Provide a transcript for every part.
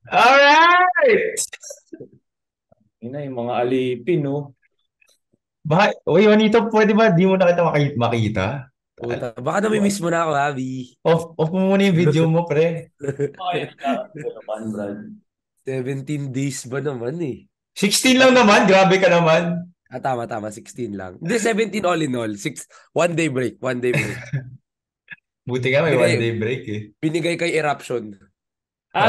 Alright! Yung mga alipin, no? Uy, Juanito, pwede ba di mo na kita makita? Puta, baka nami-miss mo na ako, Habi. Off mo muna yung video mo, pre. Bakit nagkakaroon, Brad? 17 days ba naman eh? 16 lang naman, grabe ka naman. Tama, 16 lang. Hindi, 17 all in all. One day break. Buti nga may one Binigay, day break eh. binigay kay Eruption.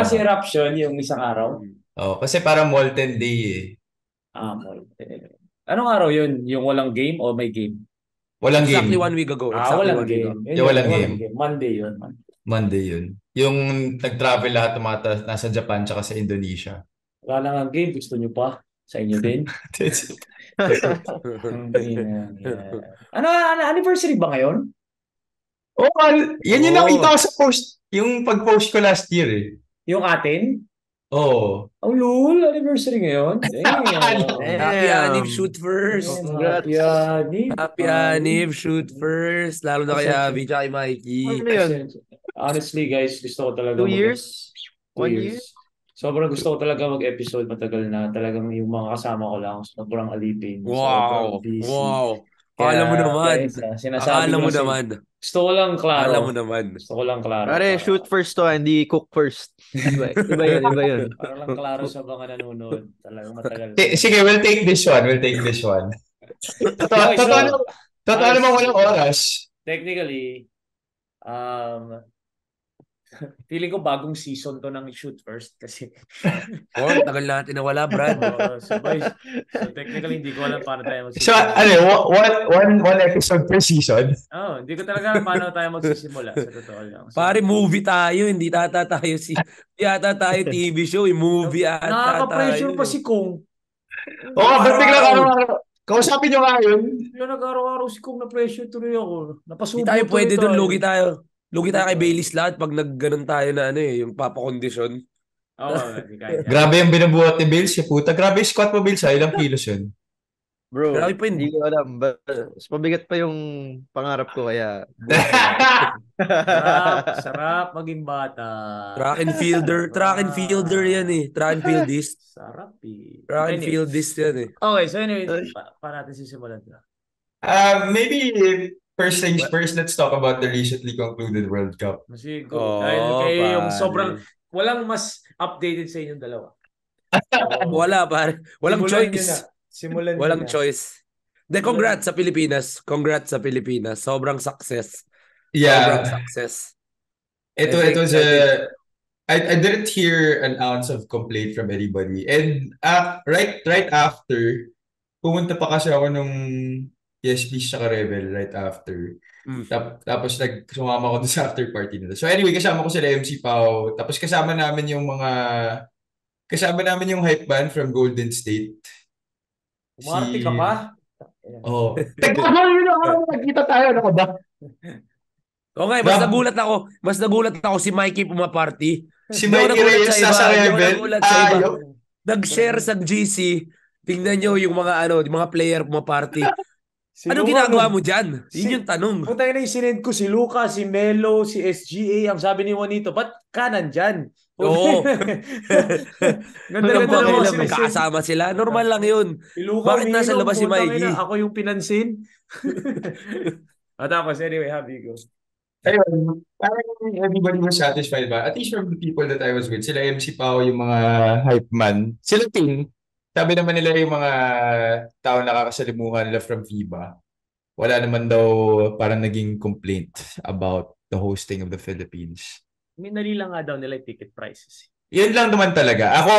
Si Oo. Eruption, yung isang araw. Oh, kasi parang molten day eh. Mall. Anong araw yun? Yung walang game o may game? Walang Exactly game. 1 week ago. Exactly Walang 1 week ago. game. Yung walang Walang game. game. Monday yun. Monday yun. Yung nag-travel lahat nasa Japan tsaka sa Indonesia. Wala na nga game. Gusto nyo pa? Sa inyo din? Ano, anniversary ba ngayon? Oh, yan yung Oo. nakita ko sa post. Yung pag-post ko last year eh. Yung atin? Oo. Oh, lol. Anniversary ngayon? Damn. Happy Anniv, shoot first. Happy Anniv. Happy Anniv, shoot first. Lalo na kay Habi tsaka kay Mikey. Ano yun? Honestly, guys, gusto ko talaga 2 years? 2 1 years. year? Sobrang gusto ko talaga mag-episode. Matagal na. Talagang yung mga kasama ko lang. Sobrang alipin. Wow. Sobrang busy. Wow. Kaya, Akala mo naman. guys, sinasabi Akala ko mo kasi, naman. gusto ko lang klaro. Akala mo naman. Gusto ko lang klaro. Pare, shoot first to, hindi cook first. Iba yun. Para lang klaro sa mga nanonood. Talagang matagal. Sige, we'll take this one. Okay, so, Totoo naman walang oras. technically, feeling ko bagong season to ng Shoot First kasi Tagal natin nawala, Brad. so technically hindi ko alam paano tayo So, magsisimula. one episode per season? Hindi ko talaga alam paano tayo magsisimula sa totoo lang. So, Pare, movie tayo. Hindi yata tayo TV show. Movie ata nakaka-pressure tayo. pa si Kong. Ba't bigla araw-araw? Kausapin nyo nga yun. Yung nag-araw-araw si Kong na pressure tuloy ako. Napasubo Hindi tayo pwede tuloy doon. tayo. Lugi tayo kay Baileys lahat pag nagganon tayo na yung papakondisyon. Grabe yung binubuhat ni Bills. Puta, grabe yung squat mo, Bills. Ilang kilos yun? Bro, Grabe pa yun. hindi ko alam. Mas pabigat pa yung pangarap ko, kaya... Sarap maging bata. Track and fielder yan eh. Track and fieldist. Sarap eh. Track and fieldist yan eh. Okay, so anyway, para natin sisimulan na. Maybe first things first, let's talk about the recently concluded World Cup. Dahil kayo yung sobrang, walang mas updated sa inyong dalawa. Wala pare. Walang choice. Simulan Walang choice. Congrats sa Pilipinas. Sobrang success. Yeah. Sobrang success. It was I didn't hear an ounce of complaint from anybody. And right after, pumunta pa kasi ako nung Yes Please tsaka Rebel right after. Tapos sumama ko dun sa after party nila. So anyway, kasama ko sila MC Pao. Tapos kasama namin yung hype band from Golden State. Umarte ka pa? Oo. Nagkita tayo. Ano ka ba? Okay, mas nagulat ako si Mikey pumaparty. Si Mikey Reyes sa Rebel. Nag-share sa GC. Tingnan nyo yung mga player pumaparty. Ano ginagawa mo dyan? Yun yung tanong. Punta na yung sinend ko si Luca, si Melo, si SGA. Ang sabi ni Juanito, ba't kanan dyan? Oo. Ganda mo. Magkakasama sila. Normal lang yun. Bakit nasa labas si Mikey? Ako yung pinansin. Tapos anyway, happy go. Ayun, parang everybody was satisfied ba? At least from the people that I was with, sila MC Pao, yung mga hype man. Sila Ting, sabi naman nila yung mga tao nakakasalimuhan nila from FIBA. Wala naman daw parang naging complaint about the hosting of the Philippines. Minali lang nga daw nila yung ticket prices. Yan lang naman talaga. Ako,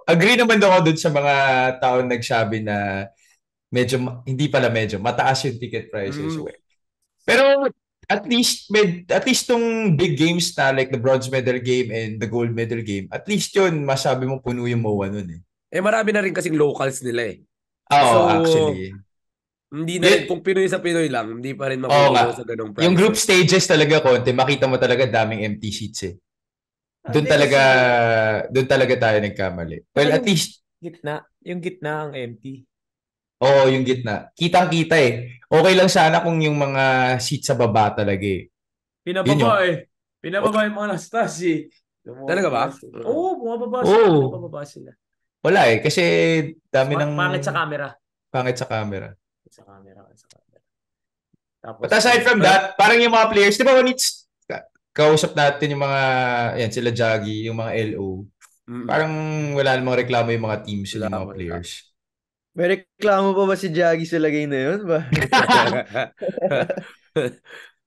agree naman daw ako dun sa mga tao nagsabi na mataas yung ticket prices. Pero at least tong big games na like the bronze medal game and the gold medal game, at least yun, masabi mo puno yung MOA nun eh. Marami na rin kasing locals nila eh. Actually. Hindi na rin, kung Pinoy sa Pinoy lang, hindi pa rin mapuno sa ganong price. Yung group stages talaga, konti, makita mo talaga daming empty seats eh. Doon talaga tayo nagkamali. Well, at least yung gitna ang empty. Oo, yung gitna. Kitang-kita eh. Okay lang sana kung yung mga seats sa baba talaga eh. Pinababa yung mga Anastasi. Talaga ba? Oo, bumababa Oo. bumababa sila. Wala eh. Kasi dami ng Pangit sa camera. pangit sa camera. Sa camera. Tapos, But aside from that, parang yung mga players, di ba when it's kausap natin yung mga, yan, sila Jaggy, yung mga LO, parang wala namang reklamo yung mga teams yung mga players. May reklamo pa ba si Jaggy sa lagay na yun? Ba?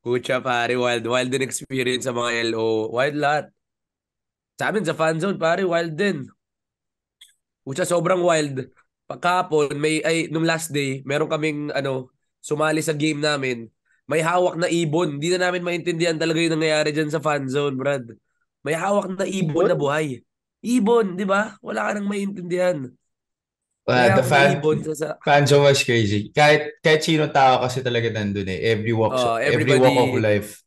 Pucha pare, wild din experience sa mga LO. Wild lahat. Sa amin, sa fan zone, pare, wild din. Pucha, sobrang wild. Pagkahapon, nung last day, meron kaming, sumali sa game namin. May hawak na ibon. Hindi na namin maintindihan talaga yung nangyayari dyan sa fan zone, Brad. May hawak na ibon na buhay. Ibon, di ba? Wala ka nang maintindihan. May The hawak na ibon fan zone was crazy. Kahit sino tao kasi talaga nandun eh. Every walk of life.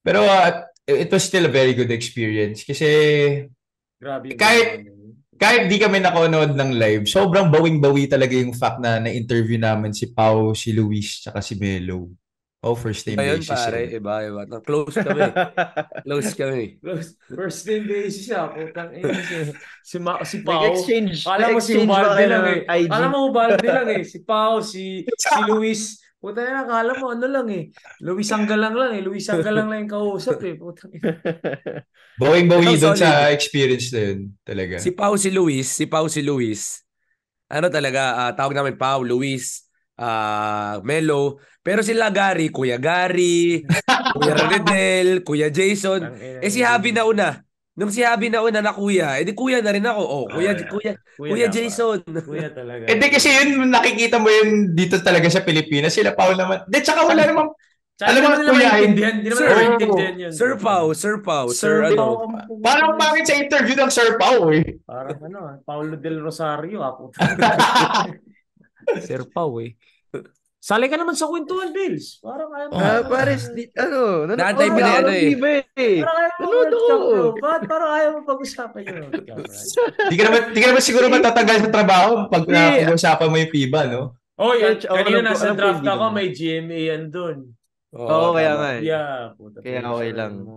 Pero it was still a very good experience kasi grabe kahit di kami nakanood ng live, sobrang bawing-bawi talaga yung fact na na-interview namin si Pau, si Luis, tsaka si Melo. First name Ayun, basis. pare, iba. Close kami. First name basis siya. Si Pau. Nag-exchange Alam mo si ba Ubalde kayo lang ng eh. IG? Alam mo Ubalde lang eh. Si Pau, si Luis. Puta na, akala mo ano lang eh. Luis Anggalang lang eh. Luis Anggalang lang yung kausap eh. Puta na. Bawing-bawi doon sa experience na yun talaga. Si Pau, si Luis. Ano talaga, tawag namin Pau, Luis, Melo. Pero sila Kuya Gary, Kuya Redel, Kuya Jason. Si Javi na una. Nung si Javi na una na kuya, di kuya na rin ako. Kuya Jason. Kuya talaga. Kasi yun, nakikita mo yun dito talaga sa Pilipinas. Sila Paul naman. Tsaka wala namang, alam mo nila maintindihan. Hindi naman maintindihan yun. Sir Pau. Parang bakit sa interview ng Sir Pau eh. Parang Paulo Del Rosario ako. Sir Pau eh. Sali ka naman sa kwentuhan, Bills. Parang ayaw mo. Pares, Naantay pa na Nanonood ako. Parang ayaw mo pag-usapan yun. Di ka naman siguro matatanggal sa trabaho pag pag-usapan mo yung FIBA, no? Kanina nasa draft ako, may GMA yan dun. Oo, kaya nga eh. Yeah, kaya okay lang.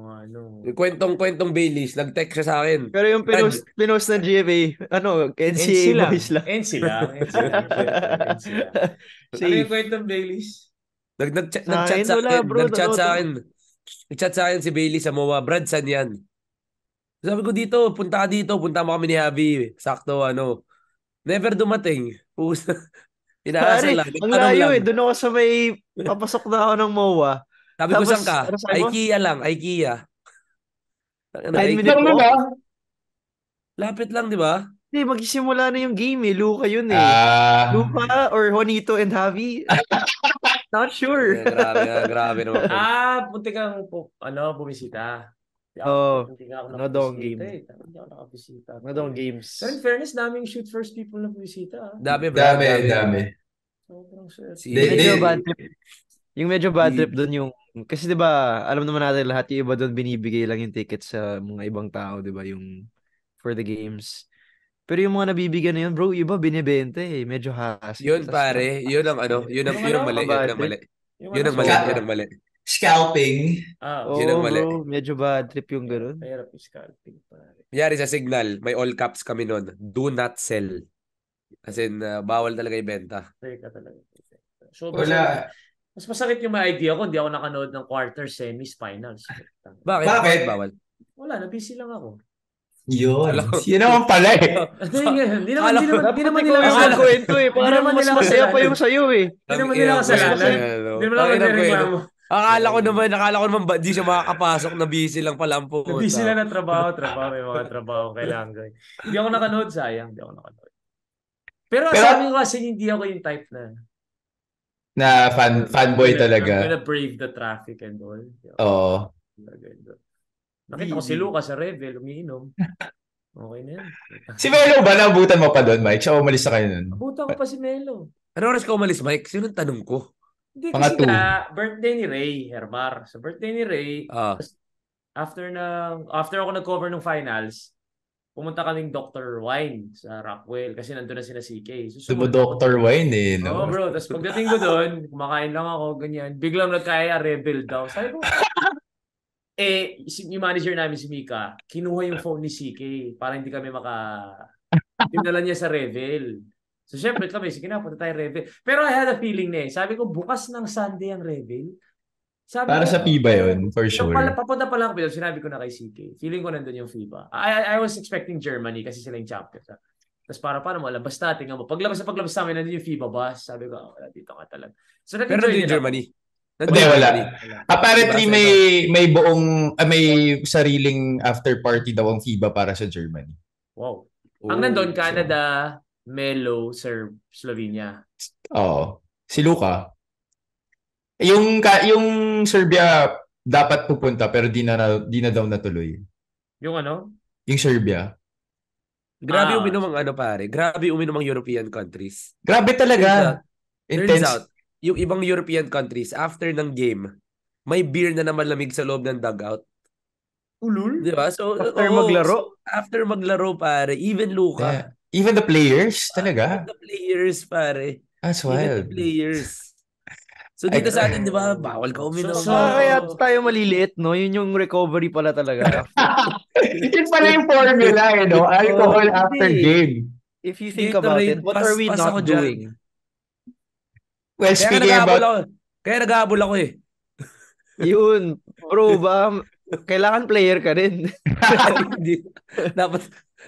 Yung kwentong Baileys, nag-text siya sa akin. Pero yung pinost ng GFA, NCAA boys lang. NC lang. Ano yung kwentong Baileys? Nag-chat sa akin. Nag-chat sa akin si Bailey sa MOA. Brad, saan yan? Sabi ko punta mo kami ni Javi. Sakto, never dumating. Inaasal lang. Ang layo eh. Doon ako sa may papasok na ako ng MOA. Sabi ko, saan ka? IKEA lang. IKEA. 9 minutes mo? Lapit lang, di ba? Hindi, magsisimula na yung game eh. Luka yun eh. Luka or Juanito and Javi? Not sure. Grabe naman. Punti kang bumisita. Nadong game. Hindi ako nakabisita. Nadong games. Pero in fairness, daming shoot first people na bumisita. Dami. Sobrang swerte. Yung medyo bad trip doon yung kasi 'di ba, alam naman natin lahat yung iba doon binibigay lang yung tickets sa mga ibang tao, 'di ba, yung for the games. Pero yung mga nabibigyan na yun, bro, iba binibenta eh. Medyo hassle. Yun pare, yun ang mali. Yun ang mali. Scalping. Yun ang mali. Bro, medyo bad trip yung gano'n. Mahirap yung scalping pare. Yari sa Signal, may all caps kami nun. Do not sell. As in, bawal talaga ibenta. Teka talaga. So, Wala. mas masakit yung may idea ko, hindi ako nakanood ng quarter, semis, finals. Bakit bawal? Wala, nabisi lang ako. Yun. Yun naman pala eh. Hindi naman nila kasalanan. Kwento eh. Parang mas masaya pa yung sayo eh. Hindi naman nila kasalanan. Hindi naman ako nagreklamo. Akala ko naman di siya makakapasok na busy lang pala ang pumunta. Busy lang na trabaho. May mga trabaho kailangan gawin. Hindi ako nakanood, sayang. Hindi ako nakanood. Pero sabi ko kasi hindi ako yung type na fanboy talaga. I'm gonna brave the traffic and all. Oo. Nakita ko si Lucas sa Revel, umiinom. Okay na yan. Si Melo ba, naabutan mo pa doon, Mike? Siya umalis na kayo nun? Abutan ko pa si Melo. Ano oras ka umalis, Mike? Sino ang tanong ko? Hindi kasi birthday ni Ray, Hermar. Sa birthday ni Ray, after ako nag-cover ng finals, pumunta kaming Dr. Wine sa Rockwell kasi nandun na sila CK. So, Dr. Wine eh, no? Oo, bro. Tapos pagdating ko doon, kumakain lang ako, ganyan. Biglang nagkaya Rebel daw. Sabi ko, Yung manager namin si Mika, kinuha yung phone ni CK para hindi kami dinala niya sa Revel. So, syempre kami, sige na, punta tayo Revel. Pero I had a feeling sabi ko, bukas ng Sunday ang Revel. Sabi Para ko, sa FIBA yun, for so, sure. papunta pa lang ako, sinabi ko na kay CK. Feeling ko nandun yung FIBA. I was expecting Germany kasi sila yung champion. Tapos paano mo alam? Basta, tingnan mo. Paglabas namin, nandun yung FIBA bus. Sabi ko, dito ka talaga. So, Pero nandun yung Germany. Hindi, wala. Apparently, may buong, may sariling after party daw ang FIBA para sa Germany. Wow. Ang nandun, Canada, Melo, Slovenia. Oo. Si Luka. Yung Serbia dapat pupunta pero di na daw natuloy. Yung ano? Yung Serbia. Grabe uminom ang pare. Grabe uminom ang European countries. Grabe talaga. Turns out, yung ibang European countries, after ng game, may beer na malamig sa loob ng dugout. Ulul? Di ba? So, after maglaro, pare, even Luka. Yeah. Even the players, talaga. Even the players, pare. That's wild. Even the players. So, dito sa atin, di ba, bawal ka uminom. Kaya tayo maliliit, no? Yun yung recovery pala talaga. Yun pala yung formula, no? Alcohol after game. If you think about it, what are we not doing? Well, speaking about... Kaya nag-aabol ako eh. Yun. Bro, kailangan player ka rin.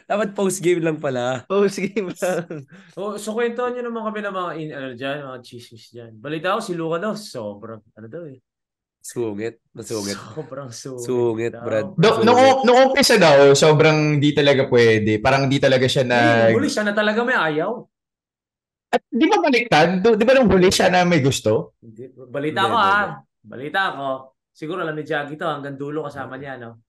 Dapat post-game lang pala. Post-game lang. So kwentuhan nyo naman kami ng mga chismis dyan. Balita ko, si Luka daw, sobrang, Sungit. Sobrang Sungit, Brad. Nung umpisa daw, sobrang di talaga pwede. Parang di talaga siya huli siya na talaga may ayaw. At di ba baliktad? Di ba nung huli siya na may gusto? Balita ko. Siguro alam ni Jaggy to, hanggang dulo kasama niya, no?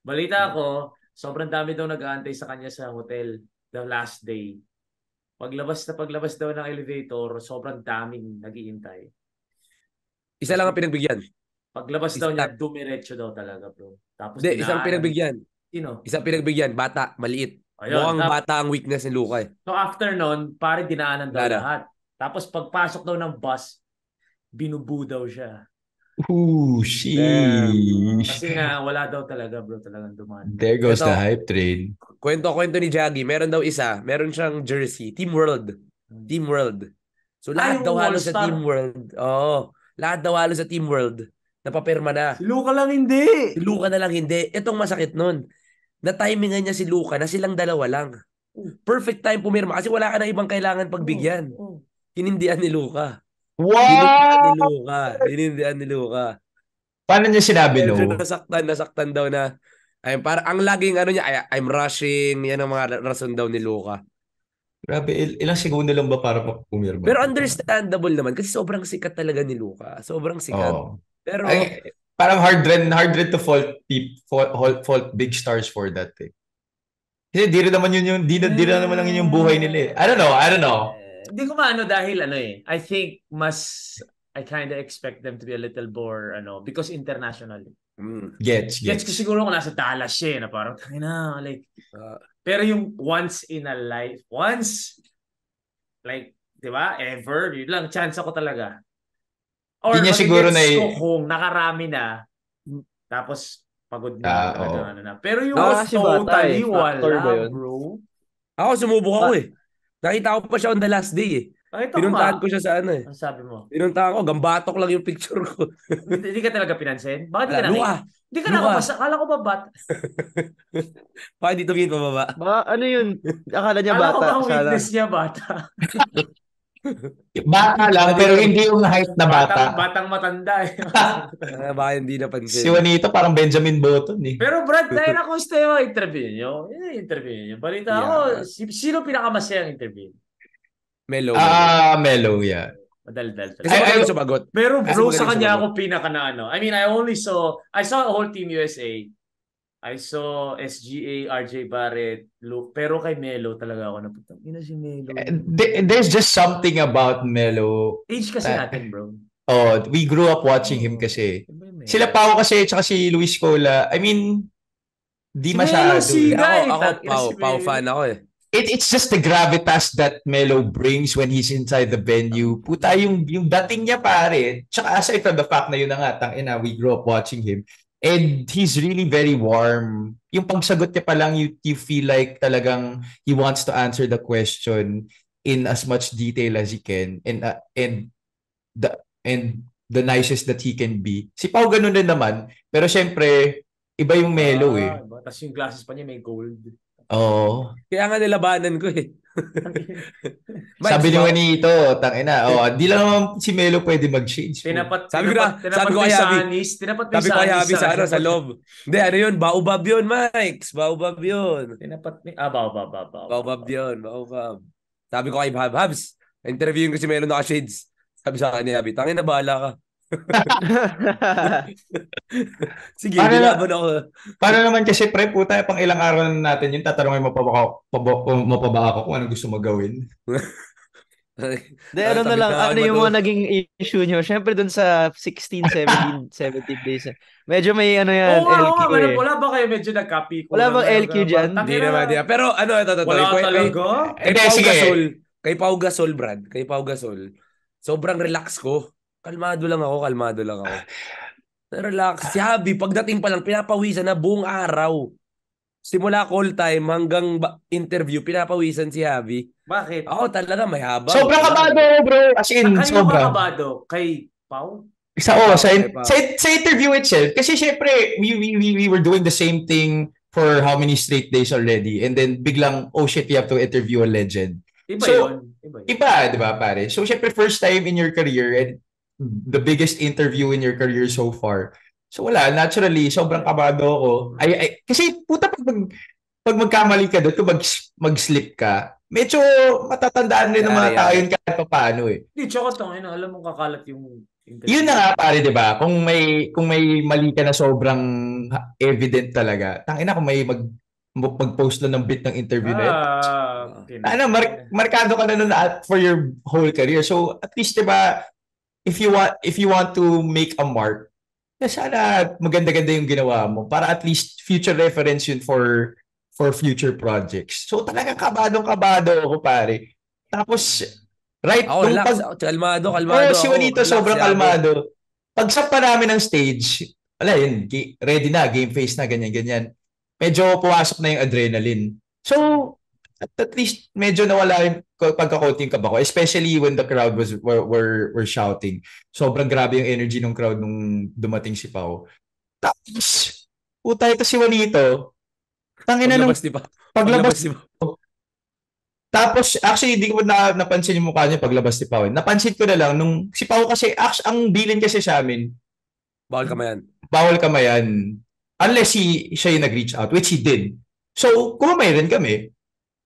Balita ko, sobrang dami daw nag-aantay sa kanya sa hotel the last day. Paglabas daw ng elevator, sobrang daming nag-iintay. Isa lang ang pinagbigyan. Paglabas daw niya, dumiretso daw talaga, bro. Tapos isang pinagbigyan. Sino? Isang pinagbigyan. Bata, maliit. Ayun, mukhang bata ang weakness ni Luka eh. So after nun, pare dinaanan daw lahat. Tapos pagpasok daw ng bus, binubu daw siya. Sheesh. Kasi nga, wala daw talaga, bro. Talagang dumaan. There goes the hype train. Kwento ni Jaggy. Meron daw meron siyang jersey. Team World. So lahat daw halos sa Team World. Lahat daw halos sa Team World. Napapirma na. Si Luka lang hindi. Si Luka na lang hindi. Itong masakit nun. Na-timingan niya si Luka na silang dalawa lang. Perfect time pumirma kasi wala ka na ibang kailangan pagbigyan. Hinindihan ni Luka. Wow! Hinindihan ni Luka. Paano niya sinabi no? Nasaktan daw na parang ang laging niya, I'm rushing. Yan ang mga rason daw ni Luka. Grabe, ilang segundo lang ba para pumirma? Pero understandable naman kasi sobrang sikat talaga ni Luka. Sobrang sikat. Pero parang hard rin to fault big stars for that eh. Kasi di rin naman naman lang yun yung buhay nila eh. I don't know. Hindi ko maano dahil I think I kind of expect them to be a little more because internationally. Gets ko siguro kung nasa Dallas siya na parang pero yung once in a life, di ba? Ever, yun lang chance ako talaga. Or niya siguro kung nakarami na tapos pagod na talaga Pero yung totally wala, bro. Ako sumubok ako eh. Nakita ko pa siya on the last day eh. Pinuntahan ko siya sa Ang sabi mo? Pinuntahan ko, gambatok lang yung picture ko. Hindi ka talaga pinansin? Bakit di ka na? Hindi ka nakapasa. Akala ko ba Bakit dito yun pababa? Ano yun? Akala niya bata. Akala ko ba weakness niya bata? Bata lang, pero hindi yung height na bata. Batang matanda eh. Baka hindi napansin. Si Juanito parang Benjamin Button eh. Pero Brad, dahil na kung yung interview nyo, balita ako, sino pinakamasayang interview? Melo. Melo, yeah. Madaldal. Kasi magaling sumagot. Pero bro, sa kanya ako pinaka na I mean, I saw a whole Team USA. I saw SGA, RJ Barrett, Luke, pero kay Melo talaga ako naputang. Ina si Melo. There's just something about Melo. Age kasi natin, bro. We grew up watching him kasi. Sila Pao kasi, tsaka si Luis Cola. I mean, di masyado. Ako, Pao fan ako eh. It's just the gravitas that Melo brings when he's inside the venue. Puta, yung dating niya pare. Tsaka aside from the fact na yun na nga, we grew up watching him. And he's really very warm. Yung pagsagot niya pa lang, you feel like talagang he wants to answer the question in as much detail as he can the the nicest that he can be. Si Pau ganun din naman, pero syempre iba yung Melo eh. Tapos yung glasses pa niya may gold. Oo. Kaya nga nilabanan ko eh. Sabi ni Juanito, tangina, di lang naman si Melo pwede mag-change. Sabi ko kay Javi. Sabi ko kay Javi sa loob. Hindi, ano yun? Baobab yun, Mike. Baobab yun. Baobab yun. Baobab. Sabi ko kay Habs, interviewin ko si Melo naka-shades. Sabi sa akin ni Javi, tangina, bahala ka. Sige, bilaban ako. Paano naman kasi pre, puta, pang ilang araw na natin yung tatanungin mo pa ba ako kung anong gusto mo gawin? Ano na lang, ano yung mga naging issue nyo? Siyempre dun sa 16, 17 days. Medyo may ano yan, LQ eh. Wala ba kayo medyo nag-copy? Wala bang LQ dyan? Hindi naman. Pero ano, ito. Wala talaga? Kay Pau Gasol, Brad. Kay Pau Gasol. Sobrang relax ko. Kalmado lang ako. Relax. Si Javi, pagdating pa lang, pinapawisan na buong araw. Simula call time hanggang interview, pinapawisan si Javi. Bakit? Ako talaga may habang. Sobrang kabado, bro. As in, sobrang. Kabado? Kay Pau? Sa interview itself. Kasi syempre, we were doing the same thing for how many straight days already. And then biglang, oh shit, you have to interview a legend. Iba, di ba, pare? So syempre, first time in your career and the biggest interview in your career so far. So wala, naturally, sobrang kabado ako. Kasi puta, pag magkamali ka doon, kung mag-slip ka, medyo matatandaan rin ng mga tao yun kahit paano eh. Hindi, tsaka alam mo kakalat yung interview. Yun na nga pare, di ba? Kung may mali ka na sobrang evident talaga, tangina kung may mag-post na ng bit ng interview na markado ka na nun for your whole career. So at least, di ba, if you want to make a mark, sana maganda-ganda yung ginawa mo para at least future reference yun for future projects. So talagang kabado ako pare. Tapos kalmado. Si Juanito sobrang kalmado. Pagsap pa namin ng stage, wala yun, ready na, game face na, ganyan. Medyo puwasok na yung adrenaline. So at least medyo nawala yung pagka-counting kaba ko, especially when the crowd were shouting. Sobrang grabe yung energy ng crowd nung dumating si Pau. Tapos, puta ito si Juanito. Tangina nung paglabas ni Pau. Tapos, actually, hindi ko napansin yung mukha niya paglabas ni Pau. Napansin ko na lang, nung si Pau kasi, ang bilin kasi sa amin, Bawal kamayan. Unless siya yung nag-reach out, which he did. So, kumamay rin kami.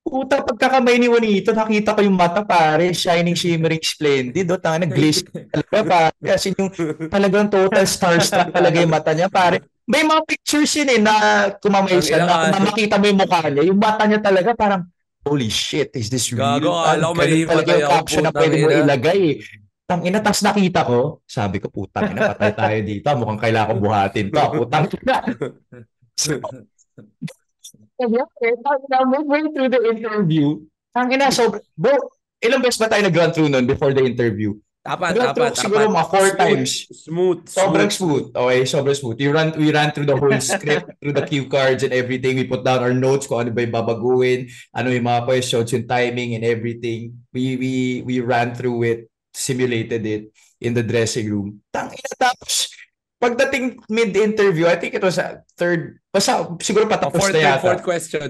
Puta, pagkakamay ni Juanito, nakita ko yung mata pare, shining, shimmering, splendid. Nag-glaze talaga pare. Kasi yung talagang total starstruck talaga yung mata niya pare. May mga pictures yun na kumamay siya, na makita mo yung mukha niya. Yung mata niya talaga parang, holy shit, is this real? Gago, ganun talaga yung caption na pwede mo ilagay. Tangina, tas nakita ko, sabi ko, putang ina, patay tayo dito. Mukhang kailangan ko buhatin to. Putang ina. So, midway through the interview, bro, ilang beses ba tayo nag-run through nun before the interview? Tapat. Siguro mga 4 times. Sobrang smooth. Okay, sobrang smooth. We ran through the whole script, through the cue cards and everything. We put down our notes kung ano ba yung babaguhin, ano yung mga questions, yung timing and everything. We ran through it, simulated it in the dressing room. Tapos, pagdating mid-interview, I think it was basta siguro patapos na yata.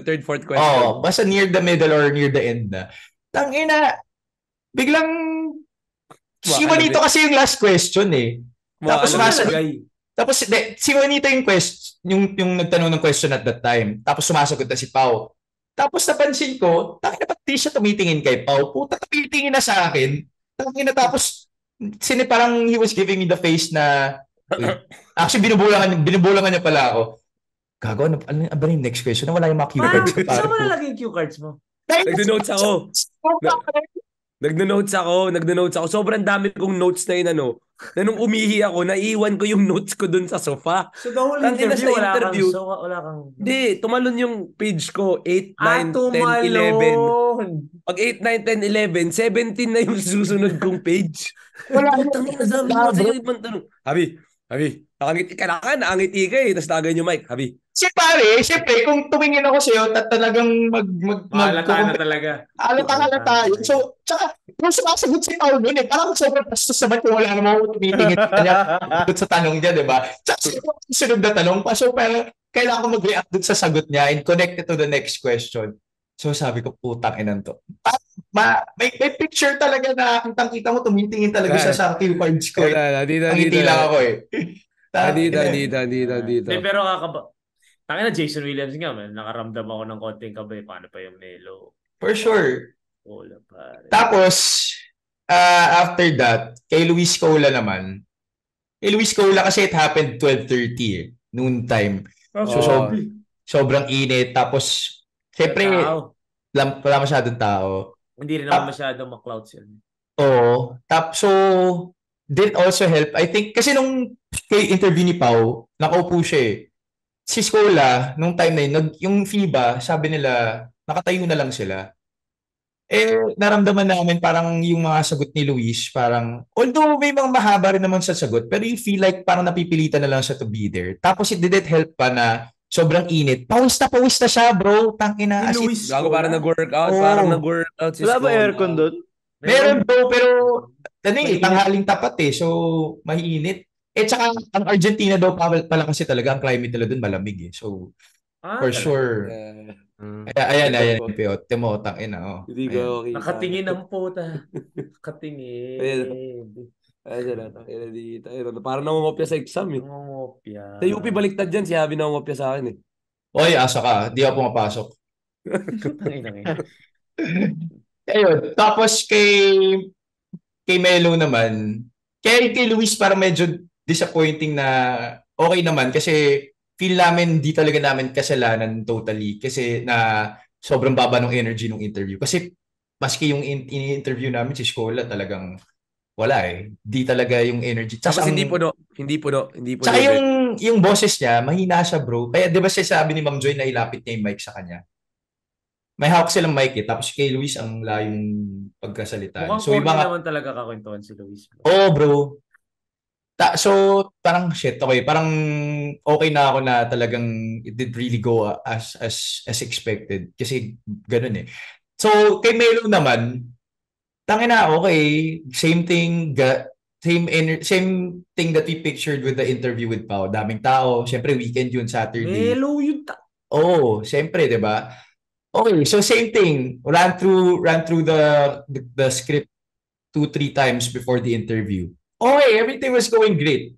Third, fourth question. Oo, basta near the middle or near the end na. Tangina, biglang si Juanito kasi yung last question eh. Tapos si Juanito yung yung nagtanong ng question at that time. Tapos sumasagot na si Pau. Tapos napansin ko, tangina, ba't di siya tumitingin kay Pau? Puta, tumitingin na sa akin. Tangina, tapos parang he was giving me the face na actually, binubulangan niya pala ako. Gago, ano ba yung next question? Wala yung mga cue cards. Saan mo nalagay yung cue cards mo? Nag-notes ako. Sobrang dami kong notes na yun, na nung umihi ako, naiwan ko yung notes ko dun sa sofa. So the whole interview, wala kang... Hindi, tumalon yung page ko, 8, 9, 10, 11. Pag 8, 9, 10, 11, 17 na yung susunod kong page. Wala. Sabi, Habi, nakangiti ka na, nakangiti ka eh. Tapos nagayon yung mic. Habi. Siyempre, kung tumingin ako sa'yo, talagang Mahalata na talaga. halata yun. So, tsaka, yung sumasagot si Paul nun parang sobrang bastos naman kung wala namang tumitingin sa kanya dun sa tanong niya, di ba? Tsaka, sunod na tanong pa. So, pero, kailangan ko mag-react dun sa sagot niya and connect it to the next question. So, sabi ko, putang inan to. May picture talaga na kitang-kita mo, tumitingin talaga siya sa cue cards ko. Ngiti lang ako eh. Dito. Pero tangina Jason Williams nga, man. Nakaramdam ako ng konting kabay. Paano pa yung Melo? For sure. Wala pare. Tapos, after that, kay Luis Cola naman. Kay Luis Cola kasi it happened 12:30 noon time. So, sobrang init. Tapos, syempre, wala masyadong tao. Hindi rin naman masyadong ma-clouds yun. Oo. So, did also help. I think, kasi nung kay interview ni Pau, nakaupo siya eh. Si Scola, nung time na yun, yung FIBA, sabi nila, nakatayo na lang sila. Naramdaman namin parang yung mga sagot ni Luis, parang, although may mga mahaba rin naman sa sagot, pero you feel like parang napipilitan na lang siya to be there. Tapos it didn't help pa na sobrang init. Pawis na siya, bro. Tangina. Gago parang nag-workout. Parang nag-workout si Wala ba Scola. aircon doon? Meron bro, pero tanghaling tapat so mahiinit. Tsaka ang Argentina daw pala kasi talaga ang climate nila doon malamig So, for sure. Ayan, Pio. Timo, tangina. Hindi ko okay. Nakatingin ang puta. Nakatingin. Ayun, dito. Parang nangungopya sa exam eh. Nangungopya. Sa UP baliktad dyan, si Javi nangungopya sa akin eh. Oy, asa ka. Di ako pumapasok. Ayun. Tapos kay Melo naman, kay Luis parang medyo disappointing na okay naman kasi feel namin di talaga namin kasalanan totally kasi na sobrang baba ng energy ng interview. Kasi maski yung in-interview namin si Scola talagang wala Di talaga yung energy. Tapos hindi puno. Tsaka yung boses niya, mahina siya bro. Kaya di ba sabi ni Ma'am Joy na ilapit niya yung mic sa kanya? May hawak silang mic Tapos kay Luis ang layong pagkasalita. Mukhang so iba naman talaga kakwentuhan si Luis. Bro. So parang shit, okay. Parang okay na ako na talagang it did really go as expected. Kasi ganun So kay Melo naman, tangina okay. Same thing that we pictured with the interview with Pao. Daming tao. Siyempre weekend yun, Saturday. Melo yun. Siyempre, 'di ba? Okay, so same thing. Ran through the script 2-3 times before the interview. Okay, everything was going great.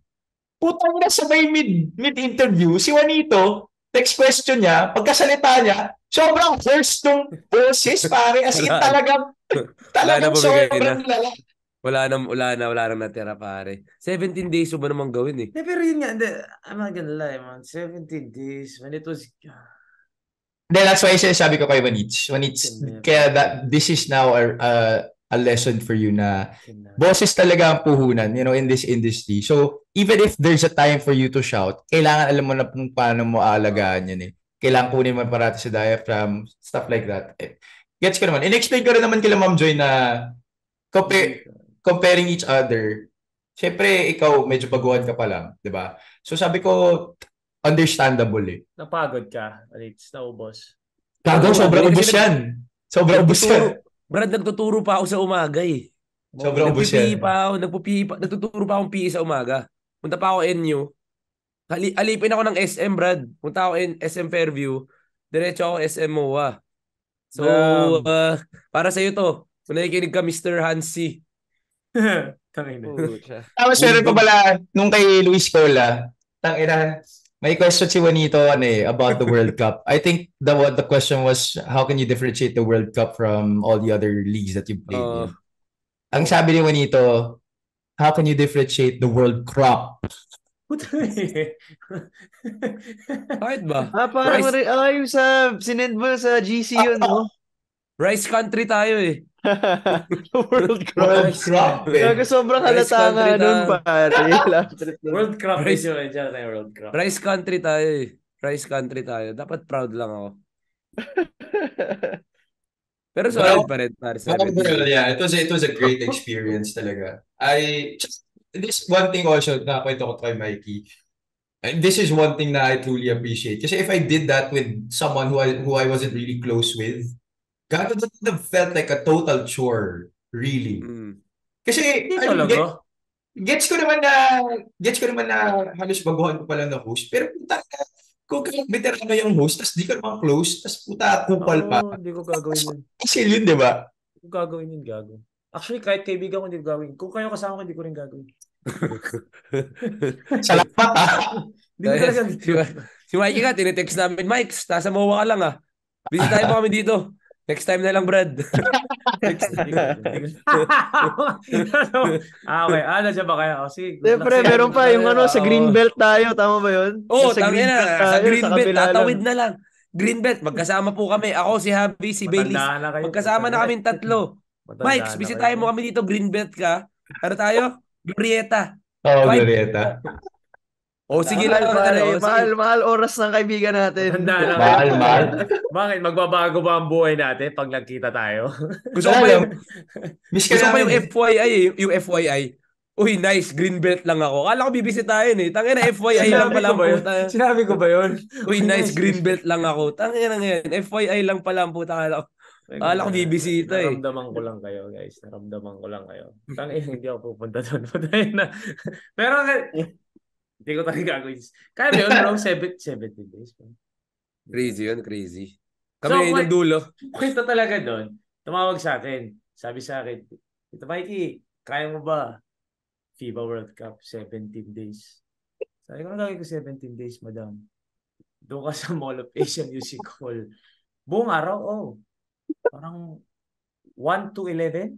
Putang na sabay mid-interview, si Juanito, next question niya, pagkasalita niya, sobrang first nung boses, pare. As in talagang sobrang lala. Wala nang natira, pare. 17 days ba naman gawin Pero yun nga, I'm not gonna lie, man. 17 days, when it was... Then that's why sabi ko kay Wanich, kaya this is now a lesson for you na boses talaga ang puhunan, in this industry. So, even if there's a time for you to shout, kailangan alam mo na kung paano mo aalagaan yan Kailangan kunin mo parati sa diaphragm, stuff like that. Gets ko naman. In-explain ko rin naman kila Ma'am Joy na comparing each other. Siyempre, ikaw medyo baguhan ka pa lang, di ba? So, sabi ko, understandable Napagod ka, Ritz, naubos. Sobrang ubos yan. Sobrang ubos yan. Brad, nagtuturo pa ako sa umaga Sobrang ubos yan. Nagtuturo pa akong PE sa umaga. Punta pa ako NU. Alipin ako ng SM, Brad. Punta ako SM Fairview. Diretso ako SM MOA. So, para sa'yo to. Kung nakikinig ka, Mr. Hansi. Tapos meron pa pala, nung kay Luis Cola, may question si Juanito about the World Cup. I think the question was, how can you differentiate the World Cup from all the other leagues that you played in? Ang sabi ni Juanito, how can you differentiate the World Crop? Bakit ba? Parang yung sinend mo sa GC yun, no? Rice country tayo World Crop. World Crop Sobrang halata nga nun, pare. World Crop is yung World Crop. Rice country tayo Rice country tayo. Dapat proud lang ako. Pero solid pa rin, pare. Yeah, it was a great experience talaga. this one thing also na kwento ko kay Mikey. And this is one thing that I truly appreciate. Kasi if I did that with someone who I wasn't really close with, God, that would have felt like a total chore. Really. Mm. Kasi, Hindi I mean, talaga. gets ko naman na halos baguhan ko pa lang na host. Pero puta ka, kung kahit veterano yung host, tas di ka naman close, tas puta, kupal pa. Oo, hindi ko gagawin yun. Kasi yun, di ba? Hindi ko gagawin yun, gago. Actually, kahit kaibigan ko, hindi ko gagawin. Kung kayo kasama ko, hindi ko rin gagawin. Salamat ha. Hindi ko talaga. Si Mikey ka, tinetext namin, Mike, nasa MOA ka lang ah. Busy tayo pa kami dito. Next time na lang, Brad. Okay, nandiyan ba kayo? Sige. Siyempre, meron pa yung sa Greenbelt tayo. Tama ba yun? Oo, Sa tangin na. Sa tayo, Greenbelt, kabila lang. tatawid na lang. Greenbelt, magkasama po kami. Ako, si Happy, si Baileys. Matanda na kayo. Magkasama na kaming tatlo. Matanda Mike, na busy kayo. tayo mo kami dito. Greenbelt ka. Ano tayo? Glorieta. Oo, Right. Glorieta. Sige lang. Mahal oras ng kaibigan natin. Matanda na Mahal, kayo. mahal. Bakit? Magbabago ba ang buhay natin pag nagkita tayo? Gusto ko pa yung, Miss ka gusto ko pa yung namin. FYI eh. Yung FYI. Uy, nice. Greenbelt lang ako. Kala ko bibisitahin eh. Tangin na FYI lang pala ang puta. Sinabi ko ba yun? Uy, nice. Greenbelt lang ako. Tangin na ngayon. FYI lang pala ang puta. Kala ko bibisita eh. Naramdaman ko lang kayo, guys. Naramdaman ko lang kayo. Hindi ako pupunta doon. Pero hindi ko talaga gagawin. Kaya ba yun, bro? 17 days. Crazy yun, crazy. So, Kami yung dulo. Kwento talaga doon. Tumawag sa akin. Sabi sa akin, Tito Mikey, kaya mo ba FIBA World Cup 17 days? Sabi ko, gagawin ko 17 days, madam. Doon ka sa Mall of Asia Music Hall. Buong araw, parang 1 to 11?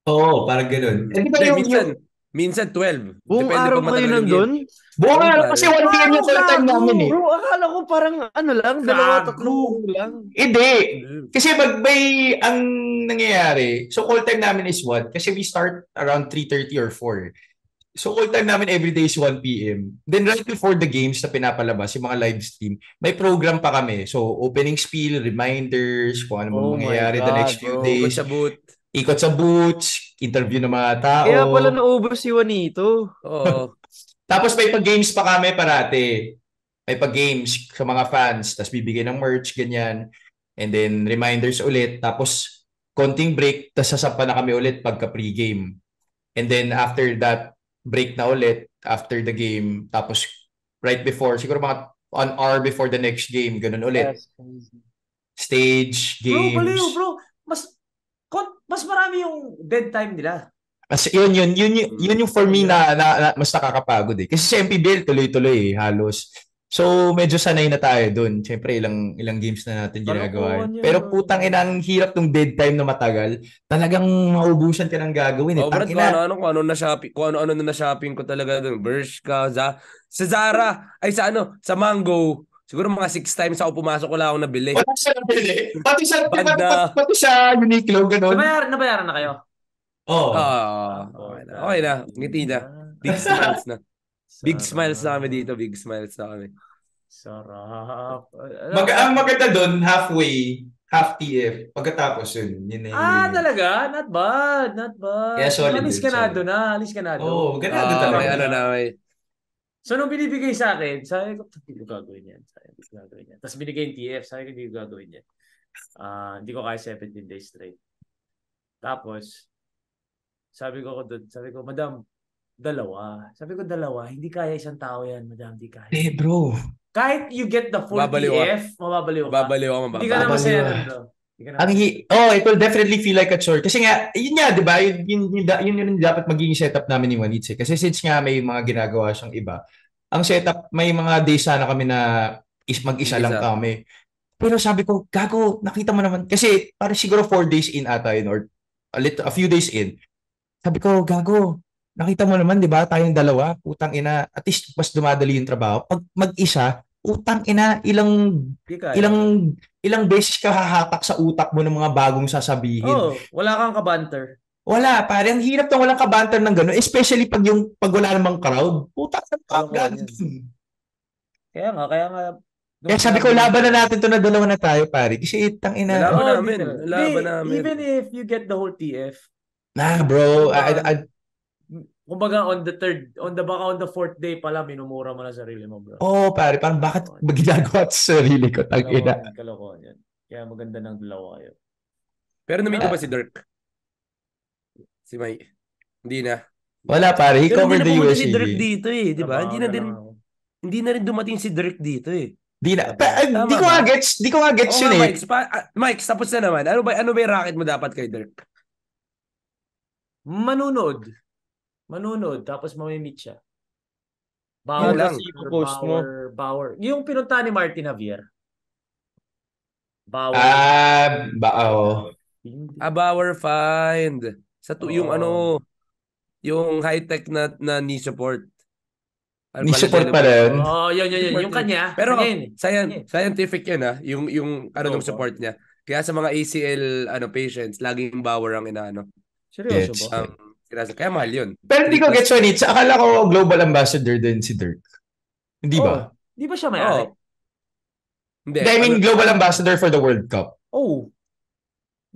Oo, parang ganun. Eh, di ba Minsan 12. Buong Depende araw pag kayo matagal yung nandun? game. buong Oo, araw pare. kasi 1 p.m. yung call time namin eh. Bro, akala ko parang lang, 2-3 lang. Hindi. Kasi ang nangyayari, so call time namin is 1 kasi we start around 3:30 or 4. So call time namin every day is 1 p.m. Then right before the games na pinapalabas, yung mga live stream, may program pa kami. So opening spiel, reminders, kung ano Oh my mangyayari the God, next few bro. days. Sa boot. Ikot sa boots, interview ng mga tao. Kaya pala naubos si Juanito. Oo. Tapos may pag-games pa kami parate. May pag-games sa mga fans. Tapos bibigay ng merch, ganyan. And then reminders ulit. Tapos konting break. Tapos sasampa na kami ulit pagka pre-game. And then after that, break na ulit after the game. Tapos right before, siguro mga 1 hour before the next game, ganun ulit. Stage, games. Bro, baliw, bro. Mas marami yung dead time nila. Kasi yun yung for me na mas nakakapagod eh. Kasi sa MPBL tuloy-tuloy eh, halos. So medyo sanay na tayo doon. Siyempre ilang games na natin ginagawa. Kalokohan yun, Pero bro. putang ina, ang hirap ng dead time na matagal. Talagang maubusan ka ng gagawin eh. Brad, Tangina. kung ano na shopping, kung ano na shopping ko talaga doon. Bershka, sa Zara, ay sa Mango. Siguro mga 6 times ako pumasok, wala akong nabili. Wala siya nabili. Banda. Pati sa Uniqlo, ganun. Nabayaran na kayo? Oo. Okay na. Ngiti na. Big smiles na. Big smiles na kami dito. Big smiles na kami. Sarap. Ang maganda doon, half TF. Pagkatapos yun. Yun na yun. Talaga? Not bad. Yeah, solid Alis din, ka na solid. doon, Alis ka na doon. Oo, ganado talaga. May ano na, may... So, nung binibigay sa akin, sabi ko, hindi ko gagawin yan. Tapos binigay yung TF, sabi ko, hindi ko gagawin yan. Hindi ko kaya 17 days straight. Tapos, sabi ko, madam, dalawa. Sabi ko, dalawa. Hindi kaya isang tao yan, madam. Hindi kaya. Bro. Kahit you get the full Babaliw ka. TF, mababaliw ka. Babaliw ako, Hindi ka na masaya Babaliw. nun, bro. It will definitely feel like a chore. Kasi nga, yun nga, di ba? Yun dapat magiging setup namin ni Juanitz. Kasi since nga may mga ginagawa siyang iba, ang setup, may mga days sana kami na mag-isa lang kami. Pero sabi ko, gago, nakita mo naman. Kasi parang siguro 4 days in ata yun or a few days in. Sabi ko, gago, nakita mo naman, di ba? Tayong dalawa, putang ina, at least mas dumadali yung trabaho. Pag mag-isa, putang ina, ilang beses ka hahatak sa utak mo ng mga bagong sasabihin. Wala kang kabanter. Wala, parang hirap na walang kabanter ng gano'n. Especially pag wala namang crowd. Putang ina. Kaya nga. Kaya sabi ko, laban na natin to na dalawa na tayo, pare. Kasi itang ina. Laban namin. Even if you get the whole TF. Nah, bro. Kumbaga on the fourth day pala, minumura mo na sarili mo, bro. Pare, parang bakit ginagawa sa sarili ko? Tangina. Kalokohan yan. Kaya maganda ng dalawa kayo. Pero na-meet mo ba si Dirk? Si May? Hindi na. Wala, pare. He Pero hindi covered na the pumunta USA si Dirk game. dito eh, di ba? Trabaho na lang ako. Hindi na rin dumating si Dirk dito eh. Di na. Tama Di ko ba? nga gets. Di ko nga gets Oo yun nga, eh. Mike, tapos na naman. Ano ba yung racket mo dapat kay Dirk? Manunod. Tapos mamimit siya. Yun lang. Post mo. Bauer. Yung pinunta ni Martin Javier. Bauer. Bauer find. Yung Oo. yung high-tech na knee support. Knee support pala yun. Yun. Yung kanya. Pero kanya yun. scientific yun yung Oo. support niya. Kaya sa mga ACL patients, laging Bauer ang inaano. Seryoso Yes. ba? Kaya mahal yun. Pero hindi ko gets yun. Akala ko global ambassador din si Dirk. Hindi ba? Di ba siya may-ari? Hindi. I mean, global ambassador for the World Cup. Oh.